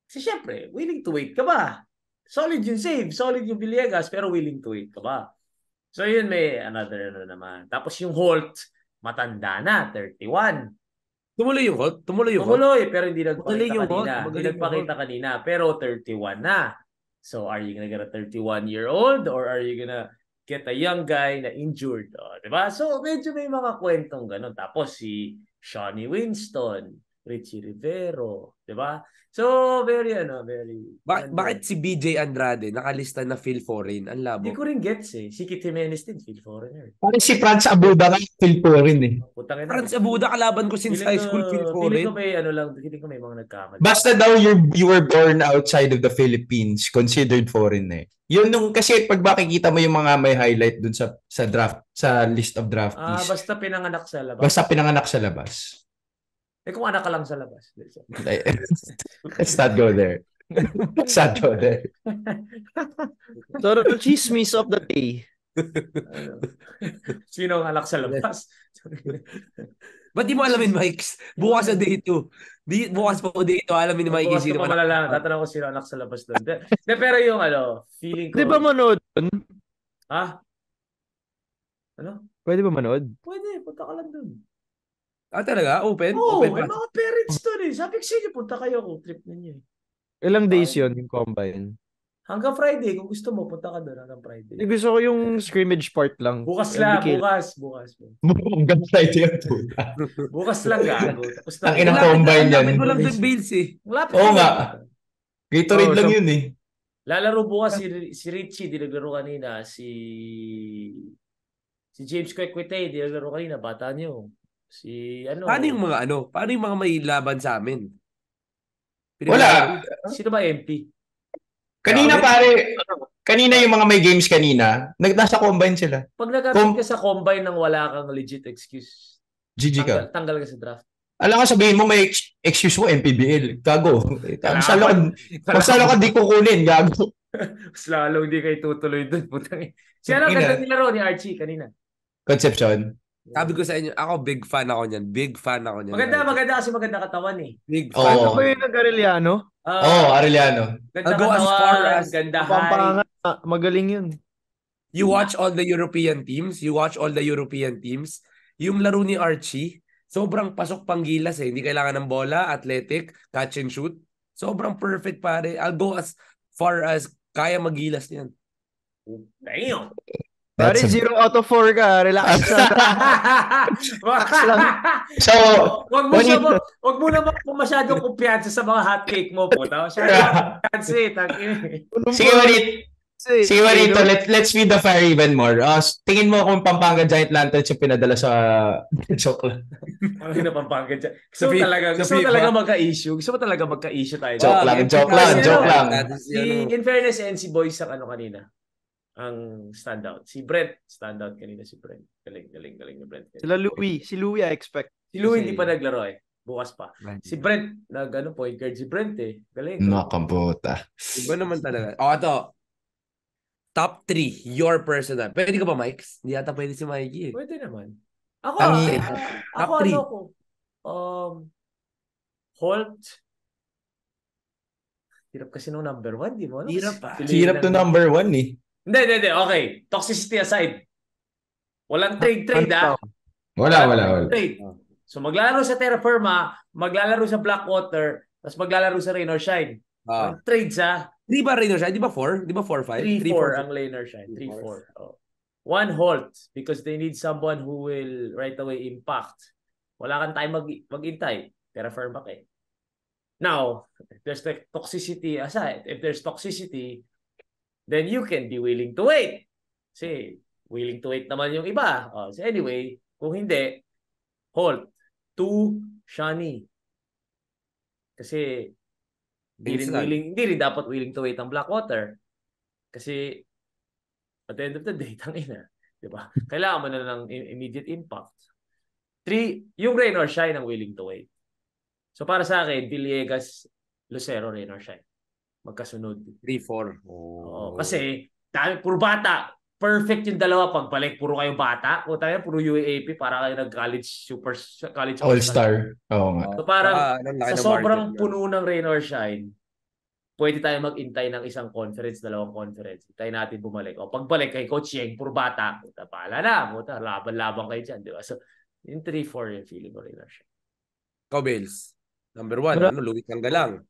Kasi syempre, willing to wait ka ba? Solid yung Zabe, solid yung Villegas, pero willing to wait ka ba? So yun may another naman. Tapos yung Holt, matanda na, 31. Tumuloy yung Holt? Tumuloy, pero hindi nagpakita kanina. Hindi nagpakita kanina, pero 31 na. So are you gonna get a 31-year-old or are you gonna get a young guy na injured? Diba? So medyo may mga kwentong ganun. Tapos si Shawnee Winston, Richie Rivero, diba? So very. Bakit si BJ Andrade nakalista na Phil Foreign? Ang labo. Hindi ko rin gets eh. Si Kit Jimenez din, Phil Foreigner. Parang si Franz Abuda nga, Phil Foreign eh. Franz Abuda, kalaban ko since high school, Phil Foreign. Feeling ko may mga nagkamali. Basta daw you were born outside of the Philippines, considered foreign eh. Yun nung, kasi pag makikita mo yung mga may highlight dun sa draft, sa list of draftees. Basta pinanganak sa labas. Basta pinanganak sa labas. Kung anak ka lang sa labas. Let's not go there. Let's not go there. So, chismis of the day. Sino ang anak sa labas? Ba't di mo alamin, Mike? Bukas sa day 2. Bukas pa ko day 2, alamin ni Mike. Bukas ko pa malalaman. Tatanong ko sino anak sa labas doon. Pero yung feeling ko... Pwede ba manood doon? Ha? Ano? Pwede ba manood? Pwede. Punta ka lang doon. Talaga? Open? Oo, Open may mga parents doon eh. Sabi ko sa inyo, punta kayo kung trip ninyo eh. Ilang days yun yung combine? Hanggang Friday. Kung gusto mo, punta ka doon hanggang Friday. Gusto ko yung scrimmage part lang. Bukas lang. Bukas. Hanggang Friday yung tuta. Bukas lang gago. Tapos Ang inang combine yan. Lapit mo lang doon, Bills eh. Oo nga. Gatorade lang yun eh. Lalaro bukas si Richie, dinaglaro kanina. Si James Quequete, dinaglaro kanina. Bata niyo. Paano yung mga may laban sa amin? Wala. Sino ba MP? Kanina yung mga may games kanina, nasa combine sila. Pag nag-apply ka sa combine nang wala kang legit excuse, GG ka. tanggal ka sa draft. Alam ka sabihin mo may excuse mo MPBL. Gago. Masalo ka di kukunin. Gago. Mas lalo hindi kayo tutuloy doon. Si ano ganda nilaro ni Archie kanina? Concepcion. Sabi ko sa inyo, ako big fan ako niyan. Maganda kasi maganda katawan eh. Big fan Oo. ako. Ako yung nag-Arellano? Arellano. Ganda I'll go as far katawan, as ganda height. Pampangan. Magaling yun. You watch all the European teams. Yung laro ni Archie, sobrang pasok panggilas eh. Hindi kailangan ng bola, athletic, catch and shoot. Sobrang perfect pare. I'll go as far as kaya magilas niyan. Damn! Pare, That's a- 0 out of 4 ka. Relax lang. So, wag mo naman masyadong kumpiyansa sa mga hot take mo po. Masyadong kumpiyansa eh. sige Marito, let's feed the fire even more. Tingin mo kung Pampanga Giant Lanterns yung pinadala sa joke lang. Ano na Pampanga dyan? Gusto mo talaga magka-issue? Gusto mo talaga magka-issue tayo? Joke lang. In fairness, NC Boys sa kanina. Ang standout. Si Brent. Standout kanina si Brent. Galing ni Brent. Si Louie, I expect. Si Louie hindi pa naglaro eh. Bukas pa. Si Brent, point guard si Brent eh. Galing. Nakabuta. Iba naman talaga. Ito. Top 3, your personal. Pwede ka ba, Mike? Hindi yata pwede si Mikey eh. Pwede naman. Ako, Top 3. Holt. Hirap kasi nung number 1, di mo? Hirap to number 1 eh. Hindi. Okay. Toxicity aside. Walang trade Wala. Trade. So maglalaro sa Terra Firma, maglalaro sa Blackwater, tapos maglalaro sa Rain or Shine. Trades Di ba Rain or Shine? Di ba 4? Di ba 4-5? 3-4 ang Rain or Shine. 3-4. Oh. 1 Holt because they need someone who will right away impact. Wala kang time mag-intay. Terra Firma ka eh. Now, if there's toxicity aside, if there's toxicity, then you can be willing to wait. Kasi willing to wait naman yung iba. So anyway, kung hindi, Holt. 2, Shani. Kasi hindi rin dapat willing to wait ang Blackwater. Kasi at the end of the day, tangina. Diba? Kailangan mo na ng immediate impact. 3, yung Rain or Shine ang willing to wait. So para sa akin, Villegas, Lucero, Rain or Shine. Magkasunod. 3-4. Kasi puro bata. Perfect yung dalawa. Pagbalik, puro kayo bata. O tayo, puro UAAP para kayo nag-college college all-star. Oo nga. So parang sa sobrang puno ng Rain or Shine, pwede tayo mag-intay ng isang conference, dalawang conference. Hintayin natin bumalik. O pagbalik kay Coach Yeng, puro bata. Paala na. Laban-laban kayo dyan. Di ba? So, yung 3-4 yung feeling ko Rain or Shine. Ikaw, Bales. Number 1, Louis Tanggalang.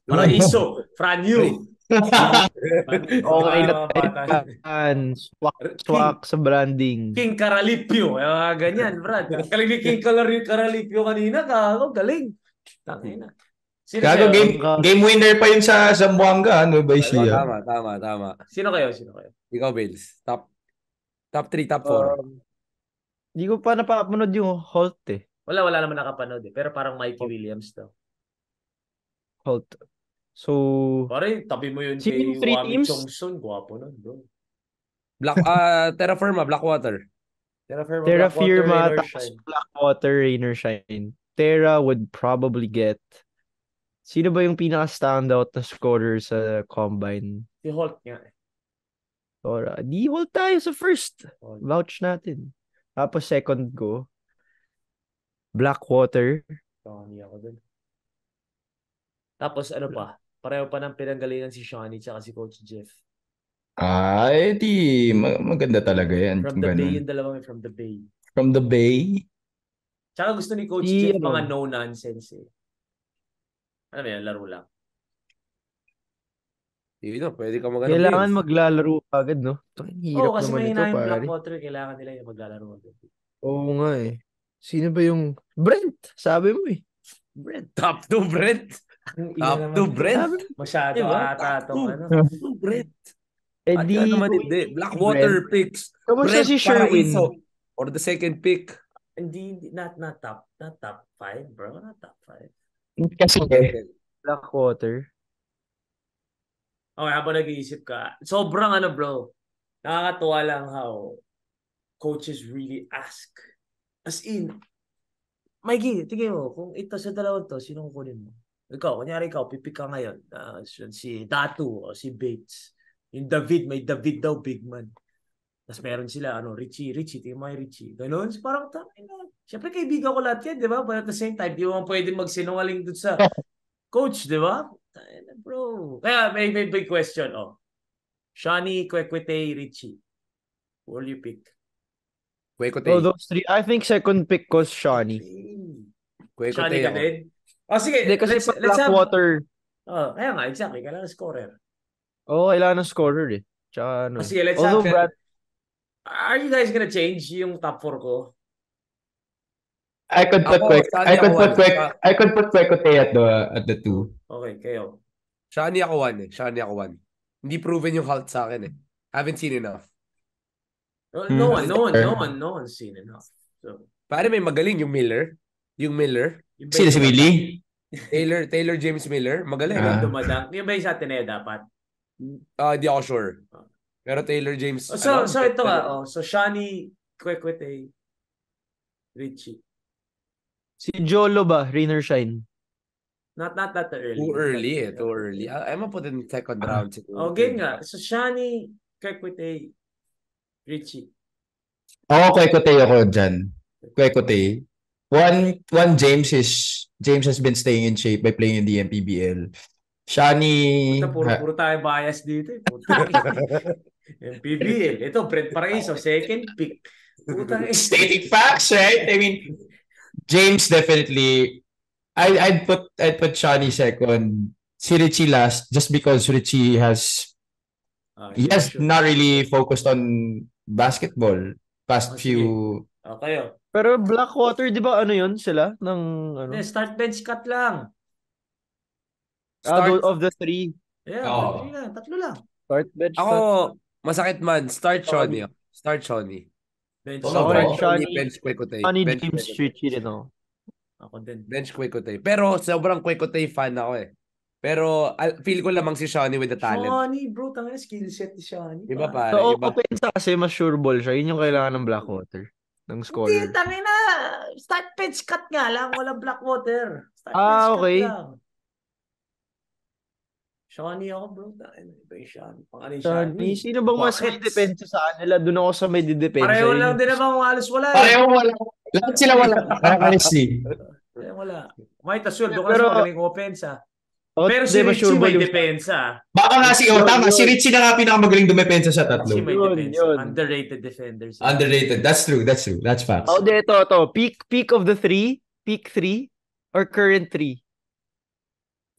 Paraiso, Franyu. Okay na. Swak sa branding. King Caralipio. Ganyan, Brad. Galing ni King Caralipio kanina. Galing. Tangina. Gago, game winner pa yun sa Zamboanga. Ano ba siya? Tama. Sino kayo? Ikaw, Bales. Top 3, top 4. Hindi ko pa napapanood yung Holt eh. Wala naman nakapanood eh. Pero parang Mikey Williams daw. Holt. So, pare, tabi mo yun kay Wami Chongson. Gwapo nun, bro. Terra Firma, Blackwater. Terra Firma, tapos Blackwater, Rain or Shine. Terra would probably get... Sino ba yung pinaka-standout na scorer sa Combine? Si Holt nga eh. Di Holt tayo sa first. Vouch natin. Tapos second ko, Blackwater. Shawnee ako dun. Tapos ano pa? Pareho pa ng pinanggalingan si Shawnee tsaka si Coach Jeff. Maganda talaga yan. From the Bay yung dalawang from the Bay. From the Bay? Tsaka gusto ni Coach Jeff mga no-nonsense eh. Ano yan? Laro lang. Pwede ka magano. Kailangan maglalaro agad, no? Hirap kasi naman may ito, pare. Blackwater, kailangan nila yung maglalaro agad. Oo nga eh. Sino ba yung... Brent! Sabi mo eh. Brent. Top 2, Brent. Top 2, Brent. Masyado ata itong ano. Top 2, Brent. Di naman hindi. Blackwater picks. Kamusta si Sherwin? Or the second pick. Hindi, not top 5, bro. Not top 5. Kasi Blackwater. Okay, habang nag-iisip ka, sobrang bro. Nakakatuwa lang how coaches really ask. As in, Mikey, tingin mo, kung ito sa dalawang to, sino kukunin mo? Kunyari ikaw, pipik ka ngayon. Si Datu o si Bates. Yung David, may David daw, big man. Tapos meron sila, Richie, tingin mo kay Richie. Ganun, parang, siyempre kaibigan ko lahat yan, di ba? But at the same time, di mo pwede magsinungaling dun sa coach, di ba? Bro. Kaya may big question, Shawnee, Kwekwe, Richie. Who will you pick? Kwekwe. Those three. I think second pick was Shawnee. Shawnee ka din? Sige, kasi let's Blackwater. kaya nga, exactly. Kailangan scorer. Oo, kailangan ng scorer eh. Tsaka ano. Sige, let's Although have Brad, Are you guys gonna change yung top 4 ko? I could put Ako, Shani ako 1. I could put Kwekotay at the 2. Okay, kayo. Shani ako 1 eh. Shani ako 1. Hindi proven yung halt sa akin eh. Haven't seen enough. No one's seen enough. So, Pare may magaling yung Miller. Yung Miller. yung Sino si Willie? Taylor James Miller. Magaling. Yung dumadang. Yung ba yung sa Ateneo dapat? Hindi ako sure. Pero Taylor James. So ito nga. So, Shani, Kwekotay, Richie. si Jolo ba? Rain or Shine? Not that early. Too early eh. Too early. I'm gonna put in second round. Game nga. So, Shani, Kwekotay, Richie. Oo, Kwekotay ako dyan. Kwekotay. One James has been staying in shape by playing in the MPBL. Shani... Puro tayo bias dito eh. MPBL. Ito, Brent Paraiso, second pick. Stating facts, right? I mean, James definitely... I'd put Shani second. Si Richie last just because Richie has... he has not really focused on basketball past few... Okay. Pero Blackwater, di ba ano yun sila? Ng ano? Start bench cut lang. Of the 3. Yeah, Oo. tatlo lang. Start bench Ako, cut. masakit man. Start Shawnee. Start Shawnee. Bench Okay, Shawnee, Shani, bench Kwekotay. Shani Bench James Kwekotay. Richie din ako. Ako din. Bench Kwekotay. Pero sobrang Kwekotay fan ako eh. Pero feel ko lamang si Shawnee with the talent. Shani, bro, tangina skill set ni Shani. Iba pare, So, iba. offense kasi mas sure ball siya. Yun yung kailangan ng Blackwater. Ng Hindi, scorer. tangina. Start bench cut nga lang. Wala Blackwater. Start Ah, bench okay. cut lang. Shani ako, bro. Tangina, iba yung Shani. Pang ano yung Shani, Shani? sino bang mas may Buckets. depensa sa kanila? Doon ako sa may depensa. Pareho lang din naman kung halos wala. Pareho wala. Lahat sila wala. Honestly. Wala. Might as well. Doon ka Pero- sa magaling offense. Oh, Pero si di ba Richie sure ball may yung- depensa. Baka nga tama. Yun. Si Richie na nga pinakamagaling dumepensa sa tatlo. Richie may Yun, depensa. yun. Underrated defenders. Underrated. That's true. That's facts. Oh, di, ito. Peak of the 3? Peak 3? Or current 3?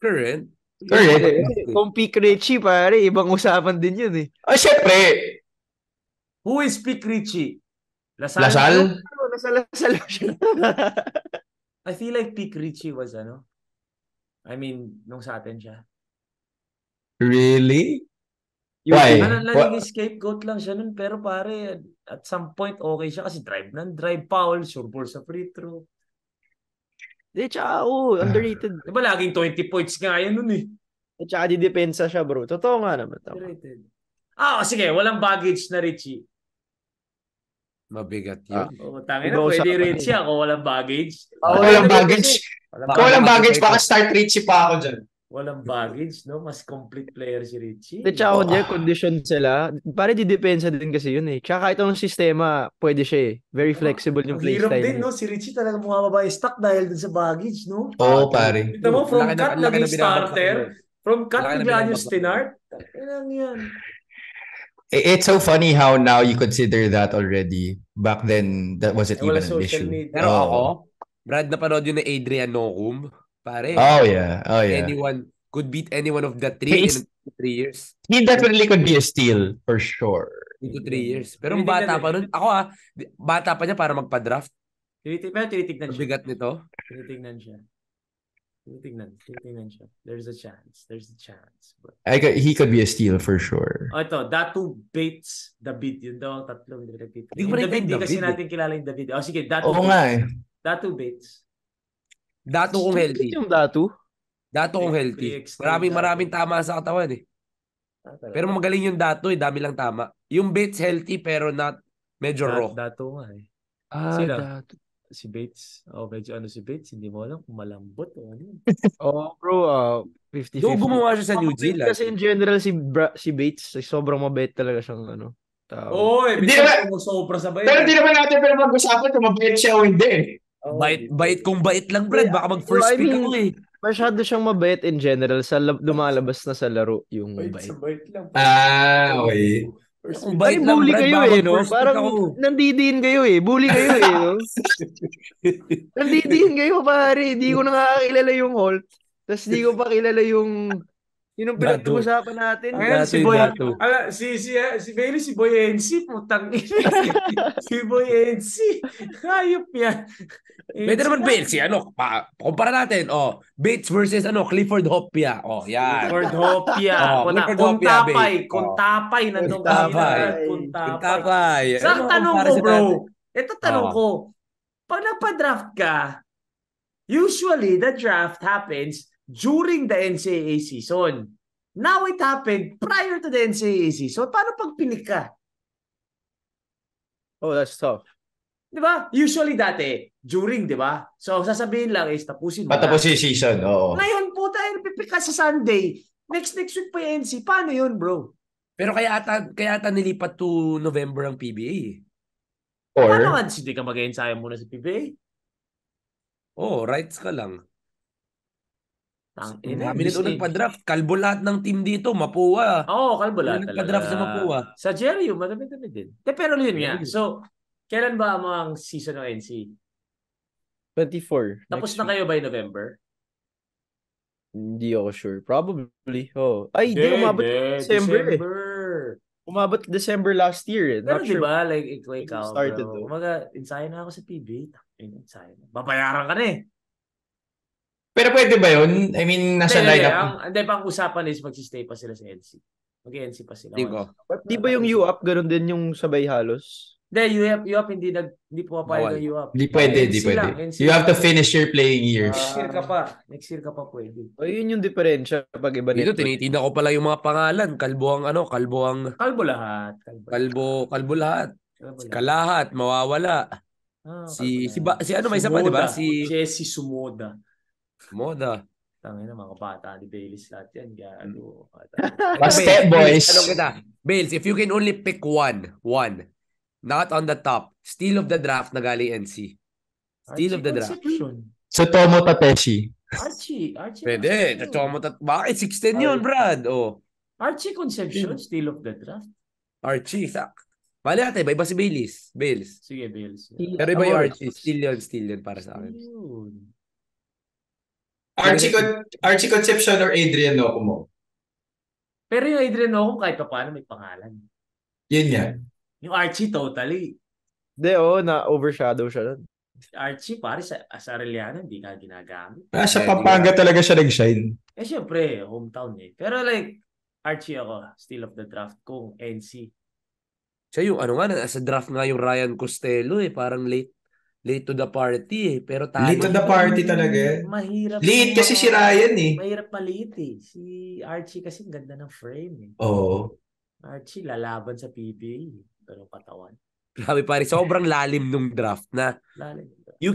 Current. Correct. Kung peak Richie, pare, ibang usapan din yun eh. Oh, syempre. Who is Pick Richie? Lasal? Lasal? Nasal siya. I feel like Pick Richie was I mean, nung sa atin siya. Really? Why? Naging scapegoat lang siya nun. Pero pare, at some point, okay siya kasi drive foul, sure ball sa free throw. Di, tsaka, underrated. Diba laging 20 points nga yan nun eh. At tsaka di depensa siya, bro. Totoo nga naman. Tama. Underrated. Sige, walang baggage na Richie. Mabigat yun. Tangina, Iba pwede usapan Richie ako, walang baggage. Walang baggage. Baka Kung walang makikita baggage, ko. baka start Richie pa ako dyan. Walang baggage, no? Mas complete player si Richie. Di, tsaka kung diyan, condition sila. Pare, di depensa din kasi yun eh. Tsaka kahit anong sistema, pwede siya eh. Very flexible yung Ang hirap playstyle din, niya. no? Si Richie talaga bumababa yung stock dahil dun sa baggage, no? Oo, pare. Kita mo, from Laki cut na naging binabagsak starter. mo. From cut Laki na bigla yung binabagsak mo. stinart. Ilan yan? It's so funny how now you consider that already. Back then, that wasn't Wala even an social issue. media. Pero Oo. ako, Brad, napanood yun na Adrian Nocum. Pare, Oh, yeah. anyone could beat any one of the three He's- in 3 years. He definitely could be a steal, for sure. 2 to 3 years. Pero Tinitignan bata eh. pa nun. Ako bata pa niya para magpa-draft. Tinitignan siya. Bigat nito. Tinitignan siya. Tinitignan siya. There's a chance. But... He could be a steal, for sure. Ito, Datu Bates, David. Yun daw, tatlong hindi nagpipili. Hindi ko pa Yung David, rin di kasi David, natin kilala yung David. Sige, Datu Oo Bates. nga eh. Datu Bates. Dato kung healthy. Yung Datu. Dato kung healthy. Maraming tama sa katawan eh. Pero magaling yung dato eh. Dami lang tama. Yung Bates healthy pero not medyo raw. Datu nga eh. Sino? Datu. Si Bates. Medyo si Bates. Hindi mo alam kung malambot o ano. Oh, bro, 50-50. Doon gumawa siya sa New Mabait Zealand. kasi in general si Bates, sobrang mabait talaga siyang tao. Oo, Hindi minsan naman- sumusobra sa bayan. Pero di naman natin pero mag-usapan kung mabait siya o hindi. Bait kung bait lang, Brad. Baka mag-first I pick mean, ako eh. Masyado siyang mabait in general sa lumalabas na sa laro yung Bait bait. sa bait lang. Okay. Kung Ay, bait lang, bully Brad, kayo baka eh, no? mag-first pick Parang ako. nandidiin kayo eh. Bully kayo eh, no? Nandidiin kayo, pare. Di ko nakakilala yung Holt. Tapos di ko pa kilala yung Yun ang Datu. pinag-uusapan natin. Ayan, Datu, datu. si Bailey, si Boy NC, putang ina. Si Boy NC. Hayop yan. Pwede NC naman lang. Bates, kumpara natin, Bates versus Clifford Hopia. Yan. Clifford Hopia. Clifford Hopia, Bates. Kuntapay. Nandun Kuntapay. kanina. Kuntapay. Kuntapay. Sa Ano ang tanong ko, comparison bro. natin? Ito tanong ko. Pag nagpa-draft ka, usually the draft happens during the NCAA season. Now it happened prior to the NCAA season. Paano pag pinik ka? Oh, that's tough. Di ba? Usually dati, during, di ba? So, sasabihin lang is tapusin mo Patapos na. yung season, oo. Ngayon po tayo pipik ka sa Sunday. Next week pa yung NC. Paano yun, bro? Pero kaya ata nilipat to November ang PBA. Paano Or, nga hindi ka mag-ensayo muna sa PBA? Rights ka lang. Tangina. Minute o nagpa-draft, kalbo lahat ng team dito, Mapua. Oo, kalbo lahat Nagpa-draft sa Mapua. Sa Jerry, madami-dami din. Pero yun nga. Jerry. So, kailan ba ang season ng NC? 24. Tapos next na week. kayo by November? Hindi ako sure. Probably. Oh. Ay, hindi. Umabot December eh. Umabot December last year eh. Pero Not di sure. ba, like, ikaw, Started bro. though. Umaga, ensayo na ako sa PBA. Ensayo na. Babayaran ka na eh. pero pwede ba yun? I mean, nasa lineup. Hindi, pang usapan is magsistay pa sila sa NC. Mag-NC pa sila. Hindi ko. Di ba yung UAP ganun din yung sabay halos? Hindi, UAP hindi pumapayag ng UAP. Di pwede, di NC pwede. lang, NC You have to lang. finish your playing years. Next year ka pa pwede. O yun yung diferensya pag iba Dito, network. tinitinda ko pala yung mga pangalan. Kalbo ang Kalbo lahat. kalbo lahat. Kalbo Si lahat. Kalahat, mawawala. Si ano, may isa pa, di ba? Si Jesse Sumoda. Moda. Tangina, mga bata ni Baileys lahat yan. Gago. Basket boys. Anong kita? Bales, if you can only pick one, not on the top, steal of the draft na galing NC. Steal of the draft. So, Tomo Tateshi. Archie Pwede. Concepcion. Bakit? 6'10 yun, Brad. Archie Concepcion, steal of the draft. Archie, sak. Mali ate, iba si Bales. Sige, Bales. Pero iba yung Archie. Steal yun para sa akin. Yun. Archie Concepcion or Adrian Nocomo? Pero yung Adrian Ocon kahit pa paano may pangalan. Yun nga. Yung Archie totally. Hindi, na-overshadow siya nun. Archie pare sa Arellano hindi ka ginagamit. Sa Pampanga talaga siya nag-shine. Syempre, hometown eh. Pero like, Archie ako, steal of the draft kung NC. Siya yung nasa draft nga yung Ryan Costello parang late to the party pero Late to the party talaga eh. Mahirap. Late kasi si Ryan eh. Mahirap maliit eh. Si Archie kasi ganda ng frame eh. Oo. Archie lalaban sa PBA. Pero katawan. Grabe pare, sobrang lalim nung draft na Lalim. you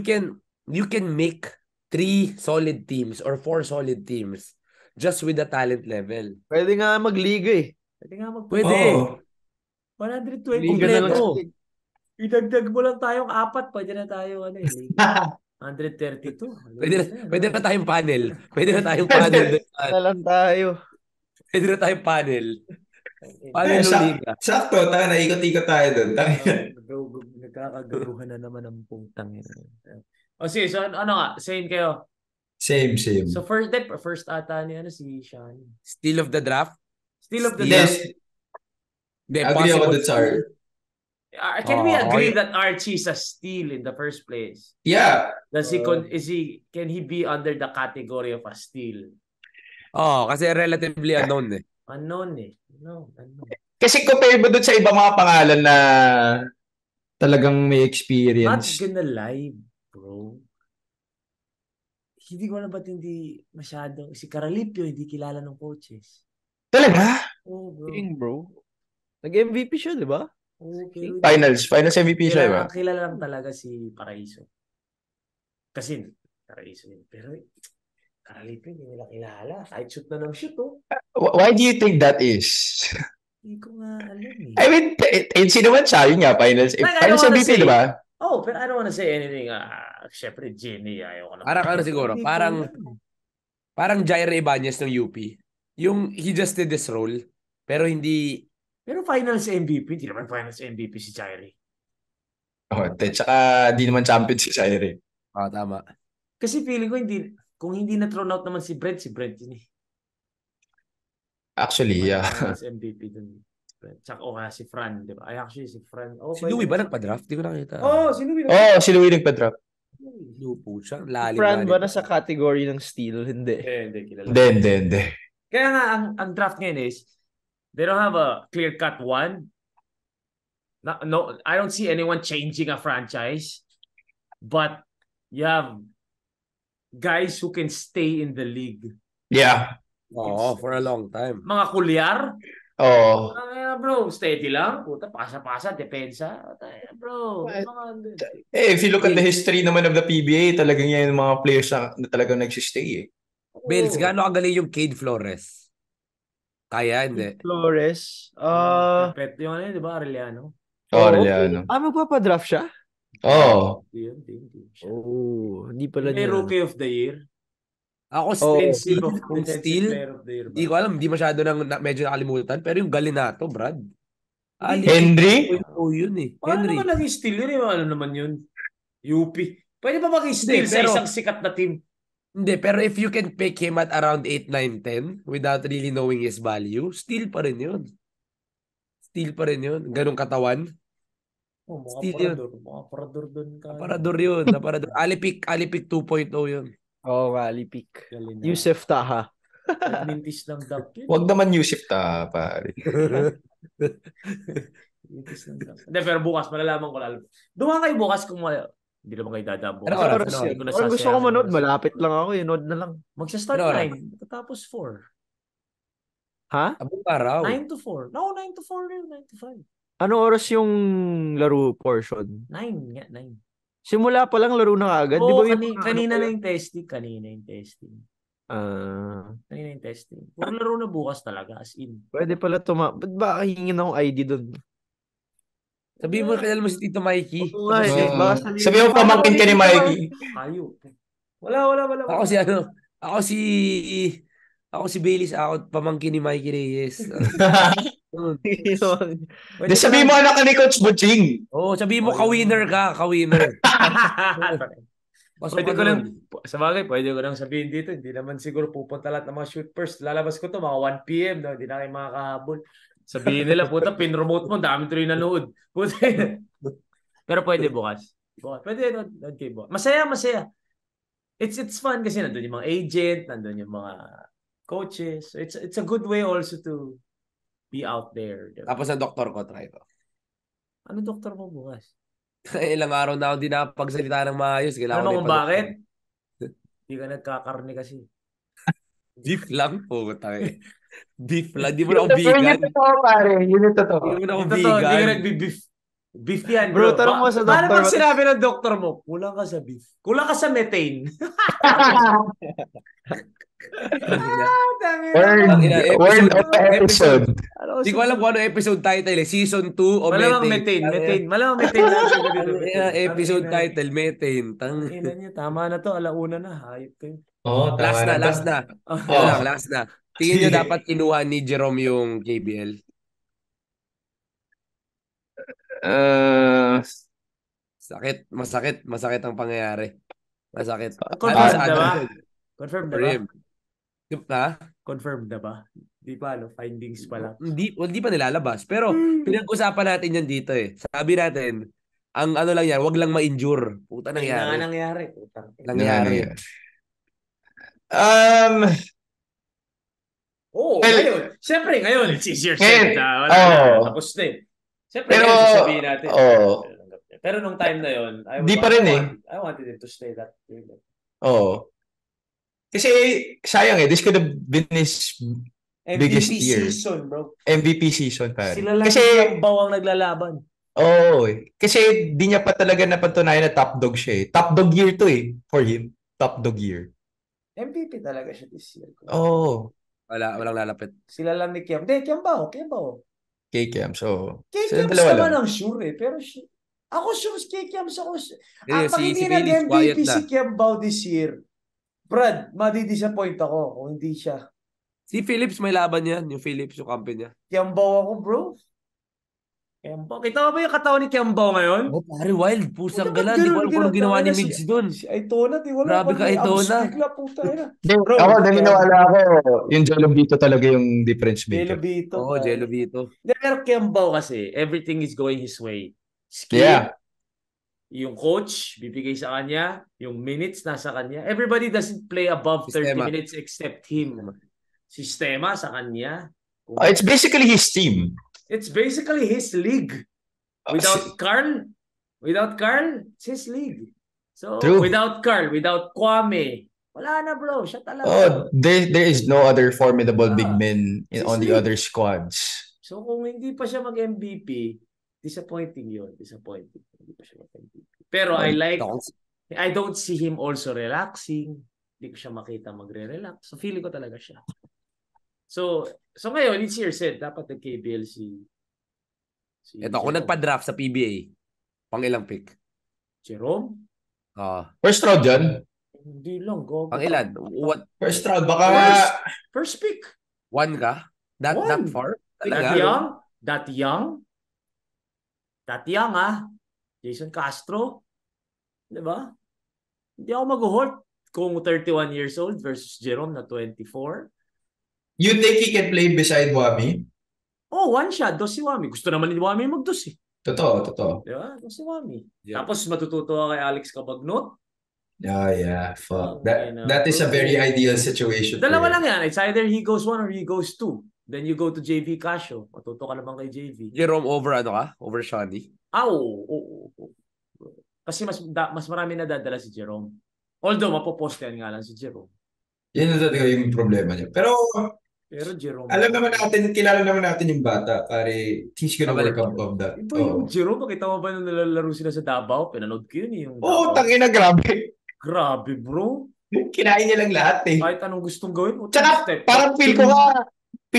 can make 3 solid teams or 4 solid teams just with the talent level. Pwede nga magliga eh. Pwede nga Pwede. Oo. 120 Liga na lang. kompleto. Idagdag mo lang tayong 4, pwede na tayo 132. Pwede na tayong panel. Pwede na tayong panel. Na lang tayo. Pwede na tayong panel. Panel Ayun, ng liga. Sakto, tayo na ikot-ikot tayo doon. Nagkakagaruhan na naman ang putang ina. O sige, so ano nga, same kayo. Same. So first ata ni si Shani. Steal of the draft? Steal of the Yes. draft. Agree ako dun sa Can we agree that Archie is a steal in the first place? Yeah. Does can he be under the category of a steal? Kasi relatively unknown Unknown eh. No, unknown. Kasi compare mo dun sa ibang mga pangalan na talagang may Not experience. gonna lie, bro. Hindi ko alam ba't hindi masyadong si Caralipio hindi kilala ng coaches. Talaga? Oh, bro. Bro. Nag-MVP siya, di ba? Okay. Finals MVP siya, diba? Kilala lang talaga si Paraiso. Kasi Paraiso yun. Pero Caralipio hindi nila kilala. Kahit shoot na ng shoot, oh. Why do you think that is? Hindi ko nga alam eh. I mean, sino man siya, yun nga, finals. Like, I Finals don't wanna MVP, say- diba? Oh, pero I don't wanna say anything. Siyempre, Jenny, ayaw ko na. Parang siguro, Hindi ko parang- alam. Parang Jair Ibanez ng UP. Yung he just did this role, pero hindi... Pero finals MVP, hindi naman finals MVP si Jairi. Tsaka di naman champion si Zaire. Tama. Kasi feeling ko kung hindi na thrown out naman si Brent yun eh. Actually, yeah. Finals MVP dun. Tsaka si Fran, di ba? Ay, actually, si Fran. Si Louie ba nagpa-draft? Di ko nakita. Si Louie. Si Louie nagpa-drop. Lupo siya. Si Lalim Fran nga ba nito. nasa category ng steal? Hindi. Hindi, kilala. Hindi. Kaya nga, ang draft ngayon is, they don't have a clear-cut one. No, I don't see anyone changing a franchise. But you have guys who can stay in the league. Yeah. Oo, for a long time. Mga kulyar. Oo. Bro, steady lang. Puta, pasa-pasa, depensa. Bro. If you look at the history naman of the PBA, talagang yan yung mga players na talagang nagsistay eh. Bills, gaano kagaling yung Cade Flores? Kaya, hindi. Flores. Pet yung di ba, Arellano? Aureliano. Magpapadraft siya? Oo. Hindi pala May niya. Rookie of the Year. Ako Defensive still, Player of the Year ba? di ko alam, hindi masyado medyo nakalimutan, pero yung Galinato, Brad. Henry? Yun eh. Paano Henry. naman naging steal yun? Ano naman yun? UP. Pwede ba maging steal Hindi, sa pero- isang sikat na team? Hindi, pero if you can pick him at around 8, 9, 10 without really knowing his value, still pa rin yun. Still pa rin yun. Ganong katawan. Mga Steal yun. parador doon ka. Aparador yun. Aparador. Alipik 2.0 yun. Oo, Alipik. Yusef Taha. Mintis ng duck yun. Wag naman Yusuf ta, pare. Mintis ng duck. Hindi, pero bukas, malalaman ko lalo. Doon kayo bukas kung hindi naman kayo dadaan bukas. Ano oras? Hindi ko Parang gusto ko nasasayahan manood. oras. Malapit lang ako. Nood na lang. Magsa-start Ano oras? 9. Tapos 4. Ha? Abong araw. 9 to 4. No, 9 to 4 rin. 9 to 5. Ano oras yung laro portion? 9 nga, 9. Simula pa lang laro na agad. Di Oo, ba yung mga kanina ano na pa yung testing. Kanina yung testing. yun? Kanina yung testing. Puro laro na bukas talaga, as in. Pwede pala Ba't ba hingin akong ID doon? Sabihin mo, kilala mo si Tito Mikey. Oo nga, eh. Baka sabihin- Sabi mo pamangkin ka ni Mikey. Ayun. Wala. Ako si ako si Baileys, ako pamangkin ni Mikey Reyes. Di sabi mo anak ka ni Coach Butching. Oo, sabihin mo ka-winner ka, ka-winner. Pwede ko lang, sa bagay, pwede ko lang sabihin dito, hindi naman siguro pupunta lahat ng mga shoot first. Lalabas ko to mga 1 p.m. No? Hindi na kayo makakahabol. Sabihin nila, puta, pin-remote mo, dami tuloy nanood. Puta. Pero pwede bukas. Pwede nanood kayo bukas. Masaya. It's fun kasi nandun yung mga agent, nandun yung mga coaches. So it's a good way also to be out there. Diba? Tapos ang doktor ko, try ko. Ano doktor mo bukas? Ilang araw na ako hindi nakapagsalita ng maayos. Kailangan Alam mo ko kung na bakit? Hindi ka nagkakarne kasi. Beef lang po, tayo. Beef lang. Di mo na ako vegan. pare. Yun yung totoo. Di mo na ako Ito to, hindi ka vegan. nagbi-beef. Beef yan, Bro, bro. tanong mo sa Paano doktor, pag sinabi ng doktor mo, kulang ka sa beef? Kulang ka sa methane. Dami Word of the episode. Hindi ko alam kung ano episode title eh. Season 2 o Malamang methane. Malamang methane lang siya dito. Episode title, methane. Ina niya, tama na to. Alauna na. Hayop kayo. Oo, Last tama na. Oh. Ito lang, last na. Tingin nyo Sige. dapat kinuha ni Jerome yung KBL? Masakit ang pangyayari. Masakit. Confirmed Ah, na ba? ano, Confirmed na for ba? him. Ha? Confirmed na ba? Di pa, findings pa lang. Hindi pa nilalabas. Pero pinag-usapan natin yan dito eh. Sabi natin, ang ano lang yan, wag lang ma-injure. Puta nangyari. Nangyari. Nangyari. Oo, Well, ngayon. Siyempre, ngayon, it's easier Ngayon, said. Wala oo. na, tapos na eh. Siyempre, Pero, ngayon, sasabihin natin. oo. Pero nung time na yun, Di pa rin eh. I wanted him to stay that way. Oo. Kasi sayang eh. This could have been his biggest MVP year. season, bro. MVP season, pare. Sila lang Kasi, yung bawang naglalaban. oo eh. Kasi di niya pa talaga napatunayan na top dog siya eh. Top dog year to eh. For him. Top dog year. MVP talaga siya this year. Oo. Walang lalapit. Sila lang ni Kiam. Hindi, Kiam ba? K-Cam. So, K-Kiam sila dalawa naman lang. ang sure eh. Pero ako sure K-Kiam ako. Eh, Pag hindi si Bailey, nag-MVP quiet na. si Kiam Bao this year, Brad, madi-disappoint ako kung hindi siya. Si Phillips may laban yan. Yung Phillips, yung kampi niya. Kiam Bao ako, bro. Kembo. Kita mo ba yung katawan ni Kembo ngayon? Oh, pare, wild. Pusang Puta, ba't gala. Di ko ganun alam kung anong ginawa ni ginagawa na Migs doon. Si Aitona, di wala Grabe pa ka, may abs Aitona. bigla, puta na. Hindi, Bro, ako, Kembo. naniniwala ako, yung Jello Vito talaga yung difference Jello maker. Vito. Oo, Jello Vito. Hindi, pero Kembo kasi, everything is going his way. Skill, Yeah. yung coach, bibigay sa kanya, yung minutes nasa kanya. Everybody doesn't play above 30 Sistema. minutes except him. Sistema sa kanya. It's basically his team. It's basically his league. Without Carl, it's his league. So, True. without Carl, without Kwame, wala na bro, siya talaga. Oh, there is no other formidable big Ah, men on the league. other squads. So, kung hindi pa siya mag-MVP, disappointing yun. Disappointing. Hindi pa siya mag-MVP. Pero I don't see him also relaxing. Hindi ko siya makita magre-relax. So, feeling ko talaga siya. So ngayon, it's your set. Dapat nag-KBL si Ito, kung nagpa-draft sa PBA, pang ilang pick? Jerome? First round yan? Hindi lang. Go. Pang ilan? What? First round, baka... First pick. One ka? That far? Talaga? That young, Jason Castro. Diba? Hindi ako mag-hold kung 31 years old versus Jerome na 24. You think he can play beside Wami? Oh, one shot. Dos si Wami. Gusto naman ni Wami magdos eh. Totoo. Diba? Dos si Wami. Yeah. Tapos matututo ka kay Alex Cabagnot. Yeah. Fuck. That is a very ideal situation. Dalawa lang yan. It's either he goes 1 or he goes 2. Then you go to JV Casio. Matuto ka naman kay JV. Jerome over Over Shawnee? Oo. Kasi mas marami nadadala si Jerome. Although mapopostean nga lang si Jerome. Yan na talaga yung problema niya. Pero Jerome, kilala naman natin yung bata. Pare, he's gonna work up that. Iba yung Jerome, makita mo ba nung nalalaro sila sa Davao? Pinanood ko yun yung Oo, tangina, grabe. Grabe, bro. Kinain niya lang lahat eh. Kahit anong gustong gawin. Tsaka, parang feel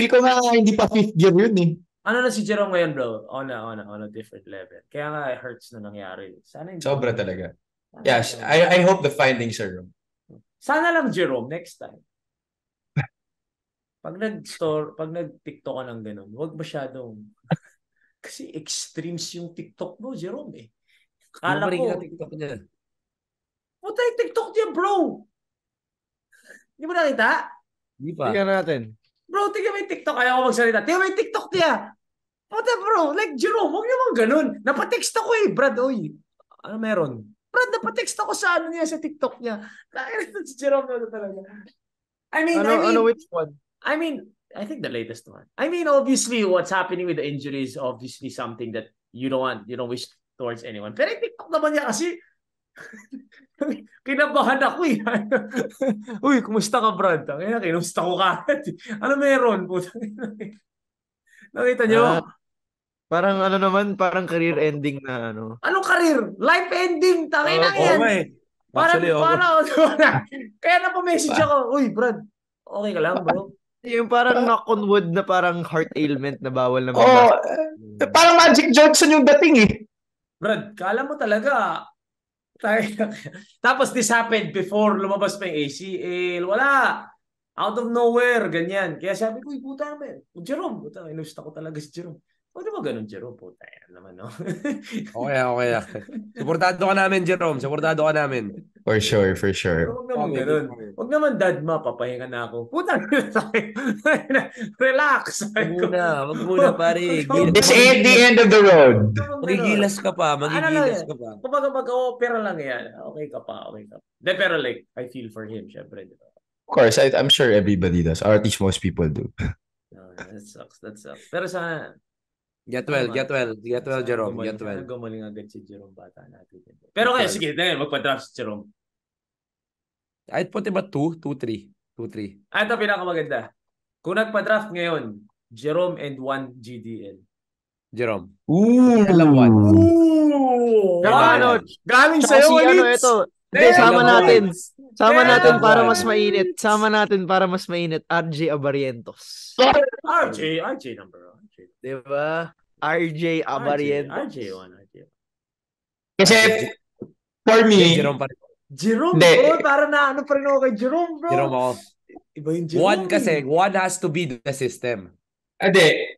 ko nga hindi pa fifth year yun eh. Ano na si Jerome ngayon, bro? On a different level. Kaya nga, it hurts na nangyari. Sana hindi. Sobra talaga. Yes, I hope the findings are wrong. Sana lang Jerome next time. Pag nag-TikTok ka ng ganun, huwag masyadong kasi extremes yung TikTok mo, Jerome eh. Kala ko TikTok niya. Puta yung TikTok niya, bro. Hindi mo nakita? Hindi pa. Tingnan natin. Bro, tingnan mo yung TikTok. Ayaw ko magsalita. Tingnan mo yung TikTok niya. Puta, bro. Like, Jerome, huwag naman ganun. Napatext ako eh, Brad. Oy, ano meron? Brad, napatext ako sa sa TikTok niya. Kaya si Jerome na talaga. I mean, which one? I think the latest one. I mean, obviously, what's happening with the injury is obviously something that you don't wish towards anyone. Pero yung TikTok naman niya kasi, kinabahan ako eh. Uy, kumusta ka, Brad? Kaya kinusta ko kahit. Ano meron? Nakita nyo? Parang parang career ending na ano. Anong career? Life ending. Tangin na yan. Parang, kaya na-message ako, uy, Brad, okay ka lang, bro? Yung parang knock on wood na parang heart ailment na bawal na parang Magic Johnson yung dating eh. Brad, kala mo talaga. Tapos this happened before lumabas pa yung ACL. Wala. Out of nowhere. Ganyan. Kaya sabi ko, puta naman. Jerome. Puta, inusta ko talaga si Jerome. O, di ba ganun, Jerome? Puta, yan naman, no? Okay. Suportado ka namin, Jerome. Suportado ka namin. For sure. Huwag naman ganun. Huwag naman, Dad, papahinga na ako. Puta, relax. Wag muna, pare. This ain't the end of the road. Magigilas ka pa. Kumbaga mag-opera lang yan. Okay ka pa. De, pero like, I feel for him, syempre. Diba? Of course, I'm sure everybody does. Or at least most people do. No, that sucks. Pero sana, Get well, Jerome. Get well. Gumaling agad si Jerome, bata natin. Pero ngayon, sige, magpa-draft si Jerome. I'd put him at 2, 2-3. Ito pinakamaganda. Kung nagpa-draft ngayon, Jerome and 1 GDL. Jerome. Ooh. Alam 1. Galing sa'yo, Walid. Ito. Sama natin para mas mainit. RJ Abarientos. RJ number 1. Diba? RJ Abarientos. RJ1. Kasi, for me, Jerome, bro, para na pa rin ako kay Jerome, bro. Jerome ako. Iba yung Jerome. One has to be the system. Ade,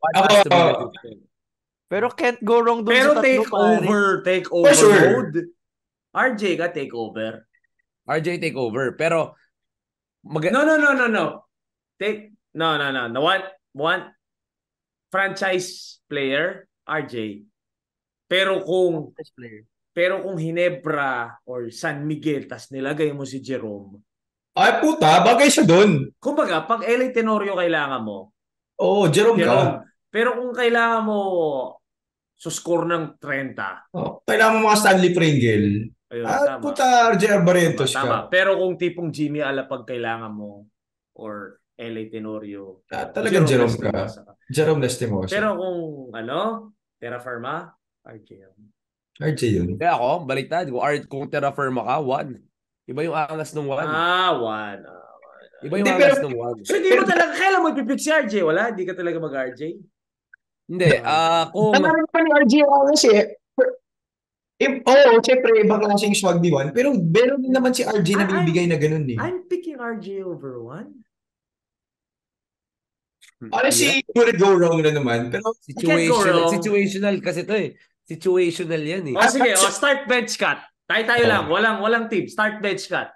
Pero can't go wrong dun Pero sa tatlo, pare. take For over sure. mode. RJ ka take over. RJ take over. Pero, No. No. One franchise player, RJ. Pero kung Hinebra or San Miguel tas nilagay mo si Jerome. Ay, puta, bagay siya dun. Kumbaga, pag LA Tenorio kailangan mo, Oo, Jerome ka. Jerome. Pero kung kailangan mo score ng 30, Oh, kailangan mo mga Stanley Pringle. ayun, Ah, tama. puta, RJ Barrientos Tama. ka. Pero kung tipong Jimmy Alapag kailangan mo or LA Tenorio, Talagang Jerome ka. Lastimosa ka. Jerome Lastimosa. Pero kung Terra Firma, RJ. RJ yun. kaya ako, baliktad. Kung Terra Firma ka, 1. Iba yung angas ng 1. One. Iba yung Hindi, angas pero- ng 1. So hindi mo talaga, kailan mo ipipick si RJ? Wala, hindi ka talaga mag-RJ? Hindi, kung... Ang naman pa ni RJ ako kasi, syempre, ibang klaseng swag di one. Pero meron din naman si RJ na binibigay na ganun eh. I'm picking RJ over one. Honestly, would go wrong na naman. Pero Can't go wrong. Situational kasi to eh. Situational yan eh. Sige, start bench cut. Tayo lang, walang team. Start bench cut.